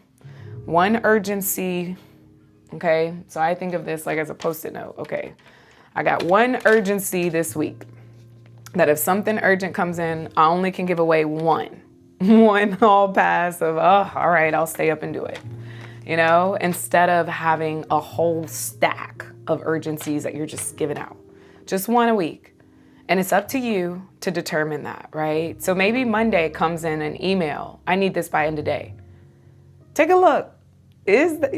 urgency. Okay, so I think of this like as a Post-it note. Okay, I got one urgency this week that if something urgent comes in, I only can give away one all pass of, oh, all right, I'll stay up and do it. You know, instead of having a whole stack of urgencies that you're just giving out, just one a week. And it's up to you to determine that, right? So maybe Monday comes in an email. I need this by end of day. Take a look.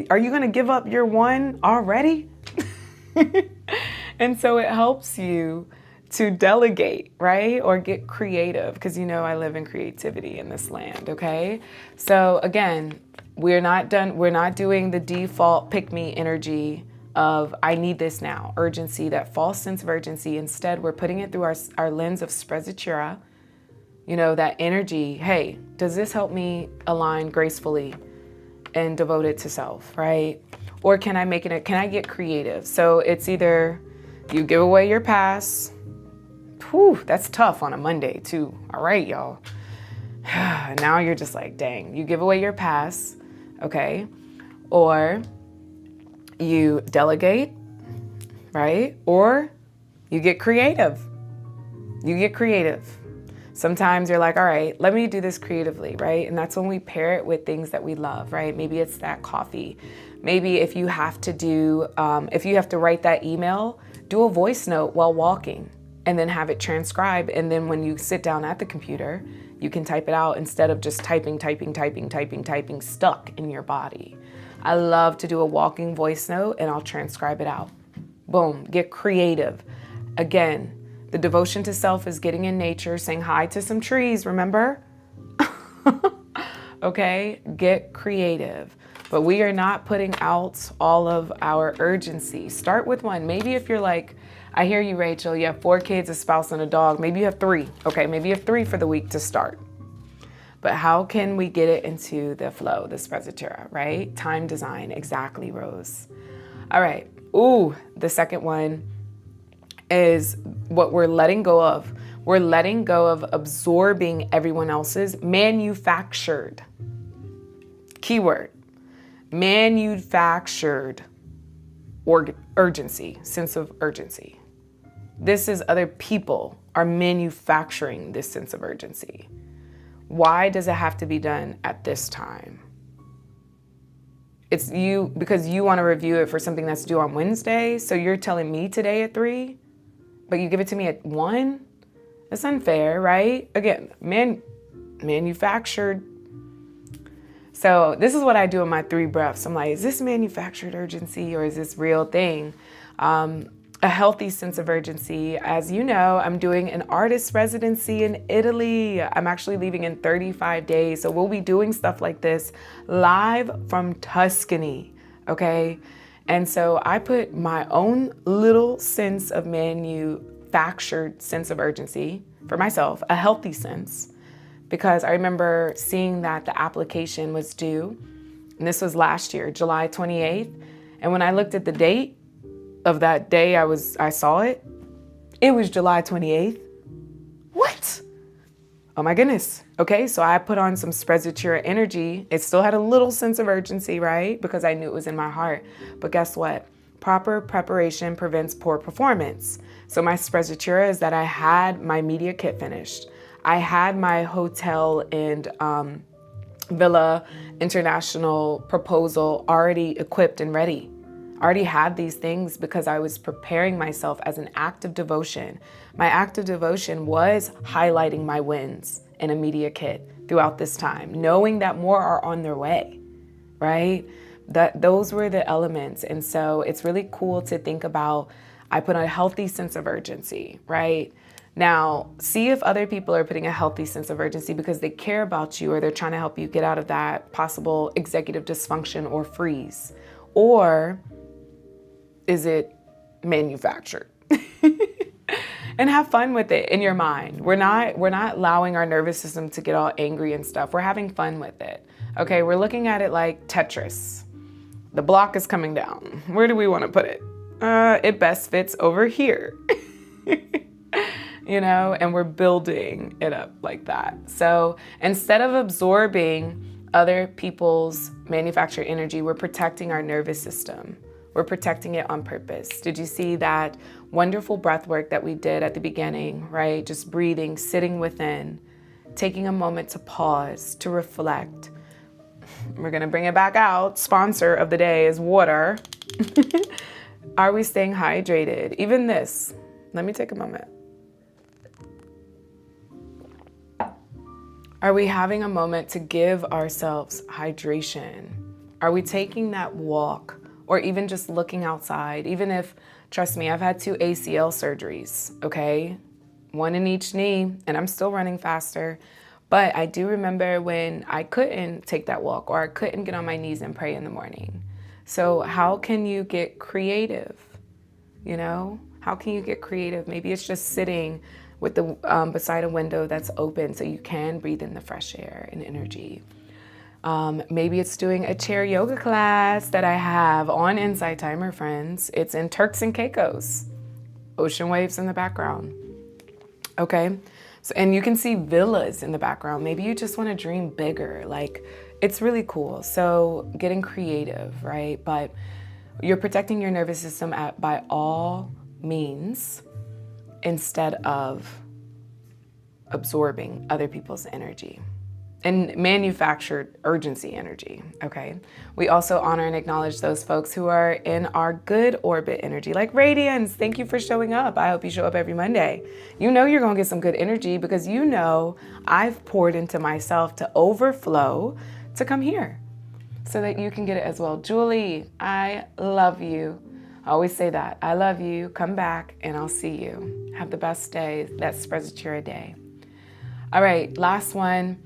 Are you going to give up your one already? And so it helps you to delegate, right? Or get creative, because you know I live in creativity in this land, okay? So again, we're not doing the default pick me energy of I need this now, urgency, that false sense of urgency. Instead, we're putting it through our lens of Sprezzatura, you know, that energy. Hey, does this help me align gracefully and devoted to self, right? Or can I get creative? So it's either you give away your pass. Whew, that's tough on a Monday too. All right, y'all. Now you're just like, dang, you give away your pass, okay? Or you delegate, right? Or you get creative. Sometimes you're like, all right, let me do this creatively, right? And that's when we pair it with things that we love, right? Maybe it's that coffee. Maybe if you have to write that email, do a voice note while walking and then have it transcribed. And then when you sit down at the computer, you can type it out instead of just typing stuck in your body. I love to do a walking voice note and I'll transcribe it out. Boom, get creative. Again, the devotion to self is getting in nature, saying hi to some trees, remember? Okay, get creative. But we are not putting out all of our urgency. Start with one. Maybe if you're like, I hear you, Rachel, you have 4 kids, a spouse, and a dog. Maybe you have 3. Okay, maybe you have 3 for the week to start. But how can we get it into the flow, the Sprezzatura, right? Time design, exactly, Rose. All right, the second one is what we're letting go of. We're letting go of absorbing everyone else's manufactured, keyword, manufactured urgency, sense of urgency. This is other people are manufacturing this sense of urgency. Why does it have to be done at this time? It's you, because you want to review it for something that's due on Wednesday. So you're telling me today at 3, but you give it to me at 1? That's unfair, right? Again, manufactured. So this is what I do in my 3 breaths. I'm like, is this manufactured urgency or is this real thing? A healthy sense of urgency. As you know, I'm doing an artist residency in Italy. I'm actually leaving in 35 days. So we'll be doing stuff like this live from Tuscany, okay? And so I put my own little sense of manufactured sense of urgency for myself, a healthy sense, because I remember seeing that the application was due, and this was last year, July 28th. And when I looked at the date of that day I saw it was July 28th. What? Oh my goodness. Okay, so I put on some Sprezzatura energy. It still had a little sense of urgency, right? Because I knew it was in my heart. But guess what? Proper preparation prevents poor performance. So my Sprezzatura is that I had my media kit finished. I had my hotel and Villa International proposal already equipped and ready. I already had these things because I was preparing myself as an act of devotion. My act of devotion was highlighting my wins in a media kit throughout this time, knowing that more are on their way, right? Those were the elements. And so it's really cool to think about, I put a healthy sense of urgency, right? Now, see if other people are putting a healthy sense of urgency because they care about you or they're trying to help you get out of that possible executive dysfunction or freeze. Or is it manufactured? and have fun with it in your mind. We're not allowing our nervous system to get all angry and stuff. We're having fun with it. Okay, we're looking at it like Tetris. The block is coming down. Where do we want to put it? It best fits over here. You know, and we're building it up like that. So instead of absorbing other people's manufactured energy, we're protecting our nervous system. We're protecting it on purpose. Did you see that wonderful breath work that we did at the beginning, right? Just breathing, sitting within, taking a moment to pause, to reflect. We're gonna bring it back out. Sponsor of the day is water. Are we staying hydrated? Even this, let me take a moment. Are we having a moment to give ourselves hydration? Are we taking that walk or even just looking outside? Even if, trust me, I've had 2 ACL surgeries, okay? 1 in each knee, and I'm still running faster. But I do remember when I couldn't take that walk or I couldn't get on my knees and pray in the morning. So how can you get creative? You know, how can you get creative? Maybe it's just sitting with the beside a window that's open so you can breathe in the fresh air and energy. Maybe it's doing a chair yoga class that I have on Insight Timer, friends. It's in Turks and Caicos, ocean waves in the background. Okay, so, and you can see villas in the background. Maybe you just want to dream bigger. Like, it's really cool. So getting creative, right? But you're protecting your nervous system by all means, instead of absorbing other people's energy and manufactured urgency energy, okay? We also honor and acknowledge those folks who are in our good orbit energy, like Radiance. Thank you for showing up. I hope you show up every Monday. You know you're gonna get some good energy because you know I've poured into myself to overflow to come here so that you can get it as well. Julie, I love you. I always say that. I love you. Come back and I'll see you. Have the best day. That's Sprezzatura day. All right, last one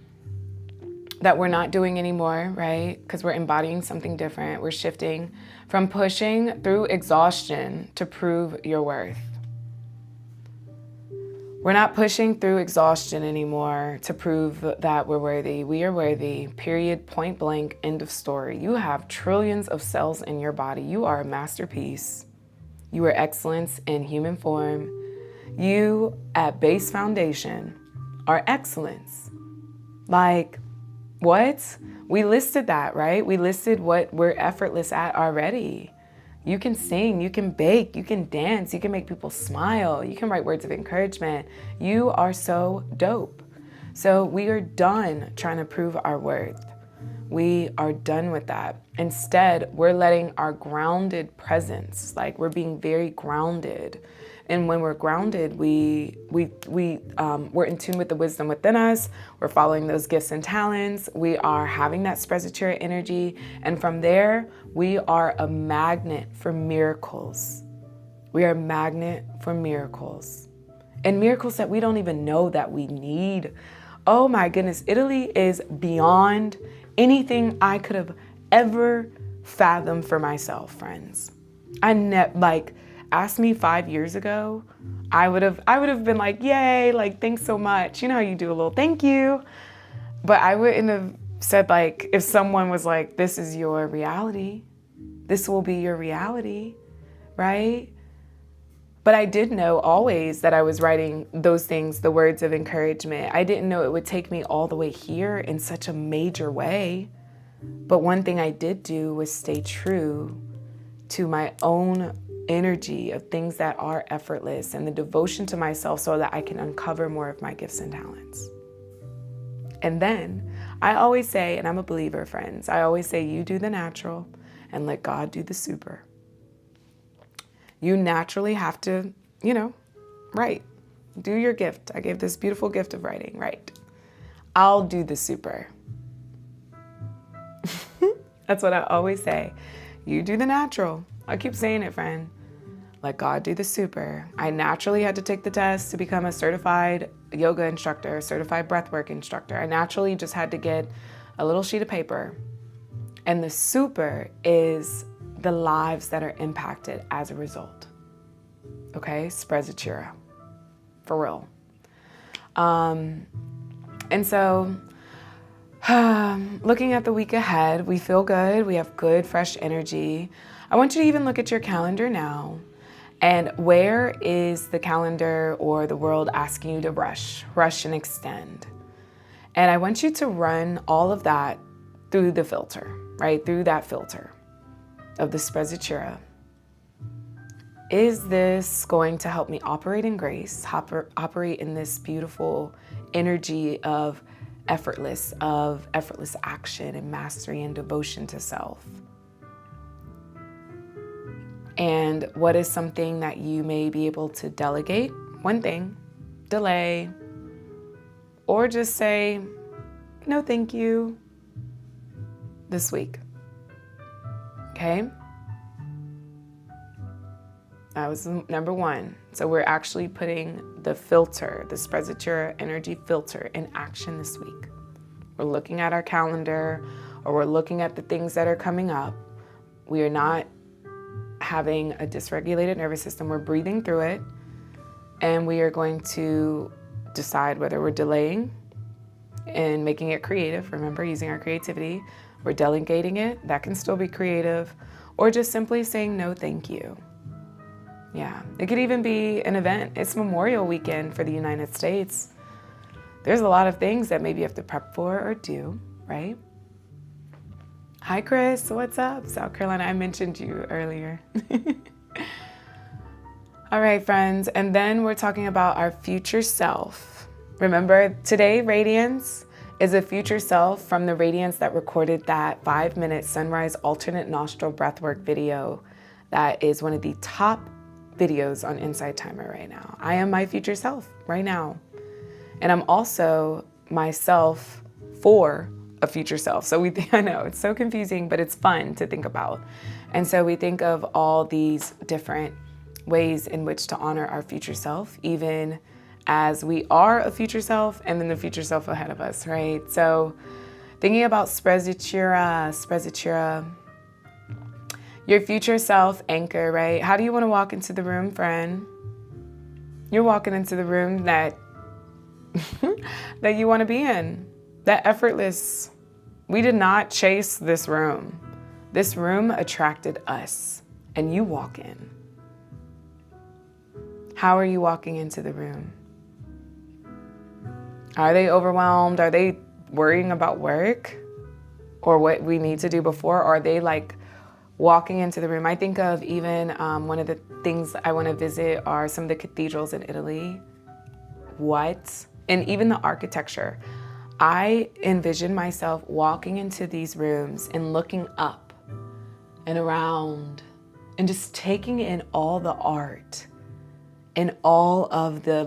that we're not doing anymore, right? Because we're embodying something different. We're shifting from pushing through exhaustion to prove your worth. We're not pushing through exhaustion anymore to prove that we're worthy. We are worthy, period, point blank, end of story. You have trillions of cells in your body. You are a masterpiece. You are excellence in human form. You, at base foundation, are excellence. Like, what? We listed that, right? We listed what we're effortless at already. You can sing, you can bake, you can dance, you can make people smile, you can write words of encouragement. You are so dope. So we are done trying to prove our worth. We are done with that. Instead, we're letting our grounded presence, like we're being very grounded. And when we're grounded, we're in tune with the wisdom within us. We're following those gifts and talents. We are having that Sprezzatura energy. And from there, we are a magnet for miracles. We are a magnet for miracles. And miracles that we don't even know that we need. Oh my goodness, Italy is beyond anything I could have ever fathomed for myself, friends. Ask me 5 years ago, I would have been like, yay, like, thanks so much. You know how you do a little thank you. But I wouldn't have said, like, if someone was like, this is your reality, this will be your reality, right? But I did know always that I was writing those things, the words of encouragement. I didn't know it would take me all the way here in such a major way. But one thing I did do was stay true to my own energy of things that are effortless and the devotion to myself so that I can uncover more of my gifts and talents. And then I always say, and I'm a believer, friends, I always say, you do the natural and let God do the super. You naturally have to, write. Do your gift. I gave this beautiful gift of writing, right? I'll do the super. That's what I always say. You do the natural. I keep saying it, friend. Let God do the super. I naturally had to take the test to become a certified yoga instructor, a certified breathwork instructor. I naturally just had to get a little sheet of paper. And the super is the lives that are impacted as a result. Okay, Sprezzatura. for real. And so looking at the week ahead, we feel good. We have good, fresh energy. I want you to even look at your calendar now. And where is the calendar or the world asking you to rush and extend? And I want you to run all of that through the filter, right? Through that filter of the Sprezzatura. Is this going to help me operate in grace, operate in this beautiful energy of effortless action and mastery and devotion to self? And what is something that you may be able to delegate? One thing, delay, or just say, no, thank you, this week. Okay? That was number one. So we're actually putting the filter, the Sprezzatura energy filter, in action this week. We're looking at our calendar, or we're looking at the things that are coming up. We are not having a dysregulated nervous system. We're breathing through it, and we are going to decide whether we're delaying and making it creative. Remember, using our creativity. We're delegating it. That can still be creative, or just simply saying no, thank you. Yeah, it could even be an event. It's Memorial Weekend for the United States. There's a lot of things that maybe you have to prep for or do, right? Hi, Chris. What's up? South Carolina. I mentioned you earlier. All right, friends. And then we're talking about our future self. Remember, today, Radiance is a future self from the Radiance that recorded that 5-minute sunrise alternate nostril breathwork video. That is one of the top videos on Insight Timer right now. I am my future self right now. And I'm also myself for a future self. So I know it's so confusing, but it's fun to think about. And so we think of all these different ways in which to honor our future self, even as we are a future self and then the future self ahead of us, right? So thinking about Sprezzatura, your future self anchor, right? How do you want to walk into the room, friend? You're walking into the room that that you want to be in, that effortless. We did not chase this room. This room attracted us, and you walk in. How are you walking into the room? Are they overwhelmed? Are they worrying about work or what we need to do before? Or are they like walking into the room? I think of even one of the things I want to visit are some of the cathedrals in Italy. What? And even the architecture. I envision myself walking into these rooms and looking up and around and just taking in all the art and all of the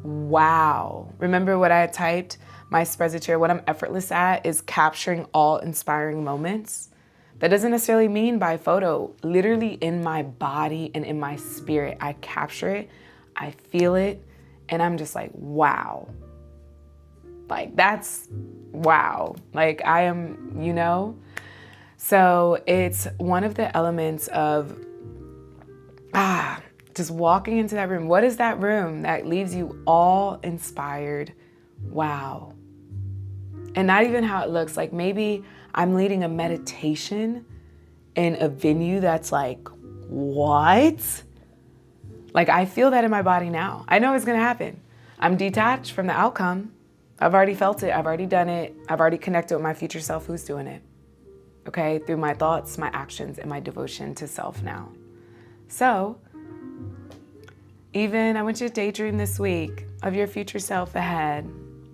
wow. Remember what I had typed? My Sprezzatura, what I'm effortless at is capturing all inspiring moments. That doesn't necessarily mean by photo. Literally in my body and in my spirit, I capture it, I feel it, and I'm just like, wow. Like, that's wow. Like, I am, So it's one of the elements of, just walking into that room. What is that room that leaves you all inspired? Wow. And not even how it looks. Like, maybe I'm leading a meditation in a venue that's like, what? Like, I feel that in my body now. I know it's gonna happen. I'm detached from the outcome. I've already felt it. I've already done it. I've already connected with my future self who's doing it. Okay, through my thoughts, my actions, and my devotion to self now. So, even I want you to daydream this week of your future self ahead.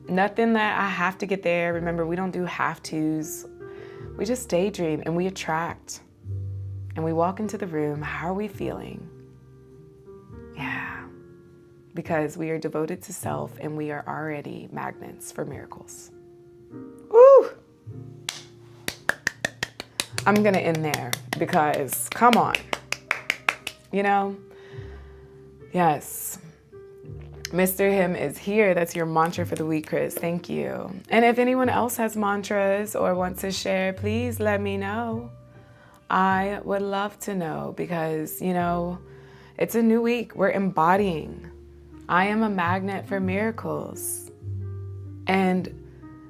Nothing that I have to get there. Remember, we don't do have-tos. We just daydream and we attract. And we walk into the room. How are we feeling? Yeah. Because we are devoted to self and we are already magnets for miracles. Woo! I'm gonna end there because, come on. Yes. Mr. Him is here. That's your mantra for the week, Chris. Thank you. And if anyone else has mantras or wants to share, please let me know. I would love to know because, it's a new week. We're embodying. I am a magnet for miracles. And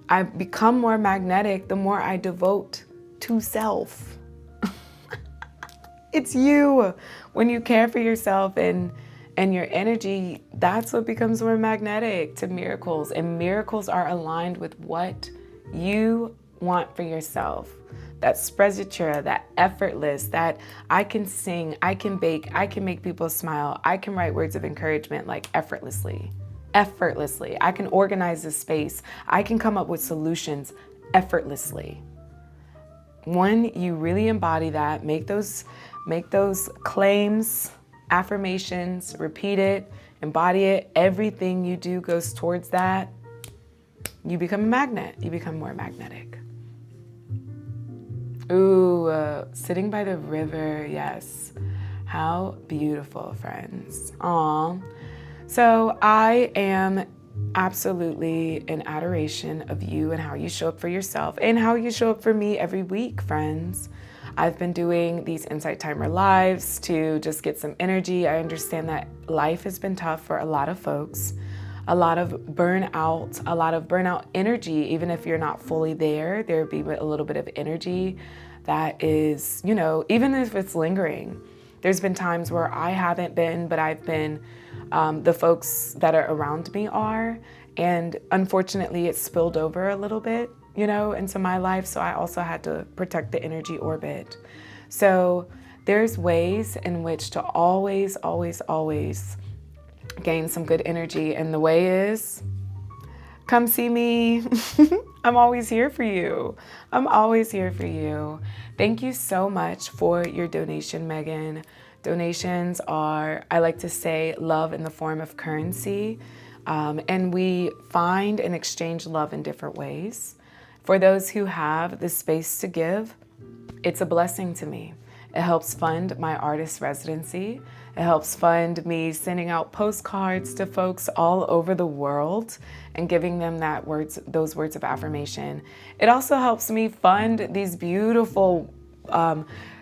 I become more magnetic the more I devote to self. It's you. When you care for yourself and your energy, that's what becomes more magnetic to miracles. And miracles are aligned with what you want for yourself. That Sprezzatura, that effortless, that I can sing, I can bake, I can make people smile, I can write words of encouragement like effortlessly. Effortlessly. I can organize this space. I can come up with solutions effortlessly. When you really embody that, make those claims, affirmations, repeat it, embody it, everything you do goes towards that, you become a magnet. You become more magnetic. Ooh, sitting by the river, yes. How beautiful, friends. Aw. So I am absolutely in adoration of you and how you show up for yourself and how you show up for me every week, friends. I've been doing these Insight Timer lives to just get some energy. I understand that life has been tough for a lot of folks, a lot of burnout energy. Even if you're not fully there, there'd be a little bit of energy that is, even if it's lingering. There's been times where I haven't been, but I've been, the folks that are around me are, and unfortunately it spilled over a little bit, into my life. So I also had to protect the energy orbit. So there's ways in which to always, always, always gain some good energy. And the way is, come see me. I'm always here for you. I'm always here for you. Thank you so much for your donation, Megan. Donations are, I like to say, love in the form of currency. And we find and exchange love in different ways. For those who have the space to give, it's a blessing to me. It helps fund my artist residency. It helps fund me sending out postcards to folks all over the world and giving them those words of affirmation. It also helps me fund these beautiful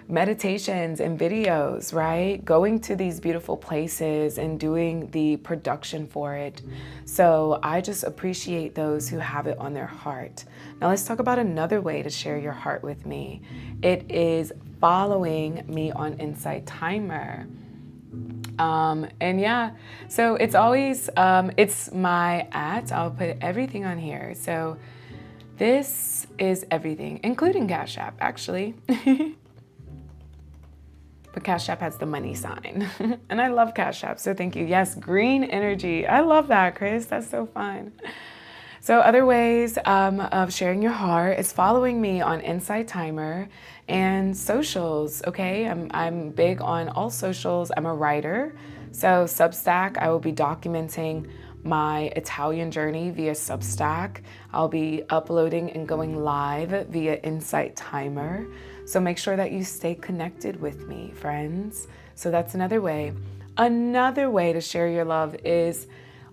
meditations and videos, right? Going to these beautiful places and doing the production for it. So I just appreciate those who have it on their heart. Now let's talk about another way to share your heart with me. It is following me on Insight Timer. And yeah, so it's always, it's my @ I'll put everything on here. So this is everything, including Cash App, actually. But Cash App has the money sign. And I love Cash App, so thank you. Yes, green energy. I love that, Chris. That's so fun. So other ways of sharing your heart is following me on Insight Timer and socials, okay? I'm big on all socials. I'm a writer. So Substack, I will be documenting my Italian journey via Substack. I'll be uploading and going live via Insight Timer. So make sure that you stay connected with me, friends. So that's another way. Another way to share your love is,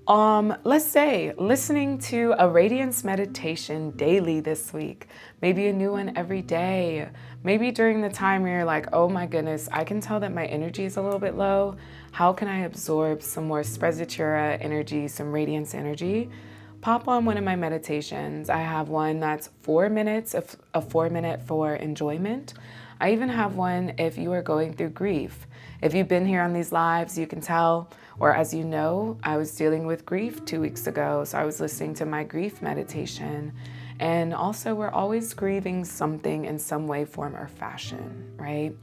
let's say, listening to a Radiance meditation daily this week. Maybe a new one every day. Maybe during the time where you're like, oh my goodness, I can tell that my energy is a little bit low. How can I absorb some more Sprezzatura energy, some Radiance energy? Pop on one of my meditations. I have one that's 4 minutes, a 4-minute for enjoyment. I even have one if you are going through grief. If you've been here on these lives, you can tell, or as you know, I was dealing with grief 2 weeks ago. So I was listening to my grief meditation. And also we're always grieving something in some way, form, or fashion, right?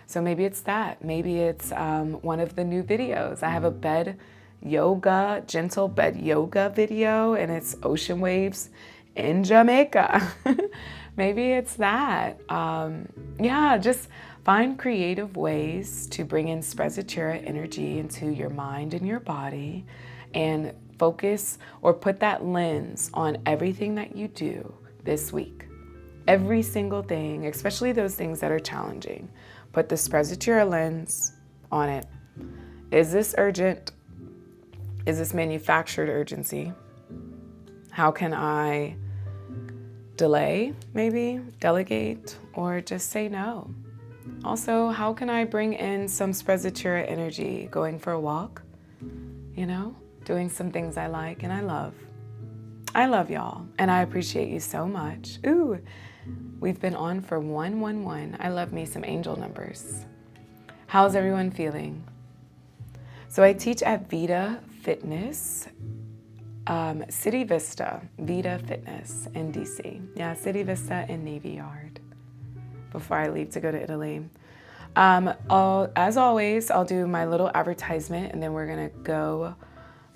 So maybe it's that. Maybe it's one of the new videos. I have a gentle bed yoga video, and it's ocean waves in Jamaica. Maybe it's that. Yeah, just find creative ways to bring in Sprezzatura energy into your mind and your body, and focus or put that lens on everything that you do this week. Every single thing, especially those things that are challenging. Put the Sprezzatura lens on it. Is this urgent? Is this manufactured urgency? How can I delay, maybe, delegate, or just say no? Also, how can I bring in some Sprezzatura energy? Going for a walk, doing some things I like and I love. I love y'all, and I appreciate you so much. Ooh, we've been on for 111. I love me some angel numbers. How's everyone feeling? So I teach at Vita Fitness, City Vista, Vita Fitness in DC. Yeah, City Vista in Navy Yard before I leave to go to Italy. As always, I'll do my little advertisement and then we're gonna go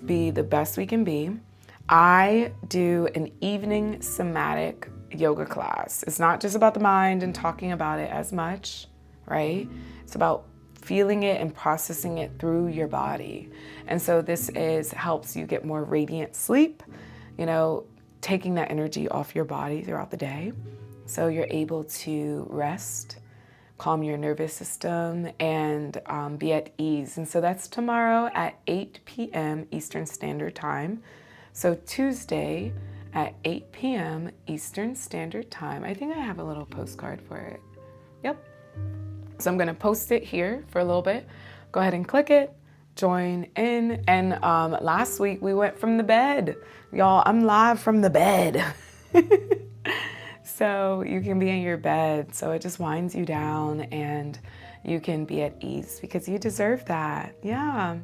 be the best we can be. I do an evening somatic yoga class. It's not just about the mind and talking about it as much, right? It's about feeling it and processing it through your body. And so this helps you get more radiant sleep, taking that energy off your body throughout the day. So you're able to rest, calm your nervous system, and be at ease. And so that's tomorrow at 8 p.m. Eastern Standard Time. So Tuesday at 8 p.m. Eastern Standard Time. I think I have a little postcard for it. Yep. So I'm gonna post it here for a little bit. Go ahead and click it, join in. And last week we went from the bed. Y'all, I'm live from the bed. So you can be in your bed. So it just winds you down and you can be at ease because you deserve that. Yeah.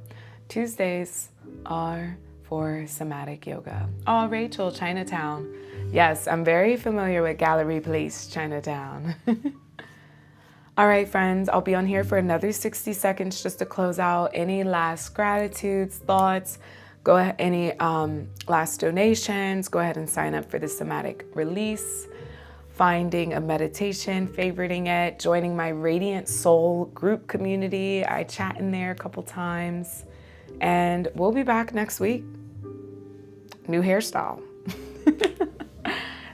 Tuesdays are for somatic yoga. Oh, Rachel, Chinatown. Yes, I'm very familiar with Gallery Place, Chinatown. All right, friends, I'll be on here for another 60 seconds just to close out. Any last gratitudes, thoughts, go ahead, any last donations, go ahead and sign up for the somatic release, finding a meditation, favoriting it, joining my Radiant Soul group community. I chat in there a couple times, and we'll be back next week. New hairstyle,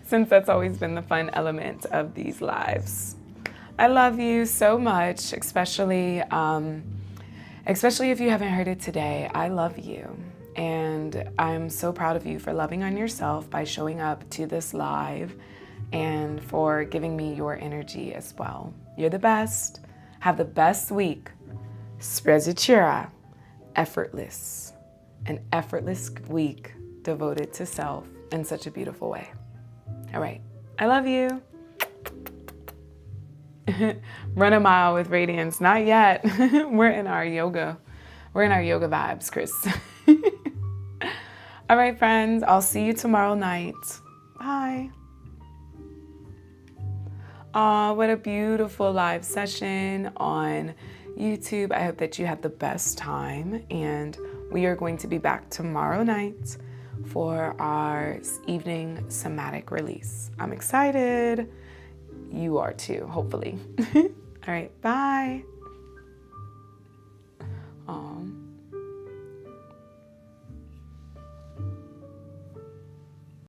since that's always been the fun element of these lives. I love you so much, especially if you haven't heard it today. I love you, and I'm so proud of you for loving on yourself by showing up to this live and for giving me your energy as well. You're the best. Have the best week. Sprezzatura, effortless. An effortless week devoted to self in such a beautiful way. All right. I love you. Run a mile with Radiance. Not yet. We're in our yoga. We're in our yoga vibes, Chris. All right, friends. I'll see you tomorrow night. Bye. Oh, what a beautiful live session on YouTube. I hope that you had the best time. And we are going to be back tomorrow night for our evening somatic release. I'm excited. You are too, hopefully. All right, bye.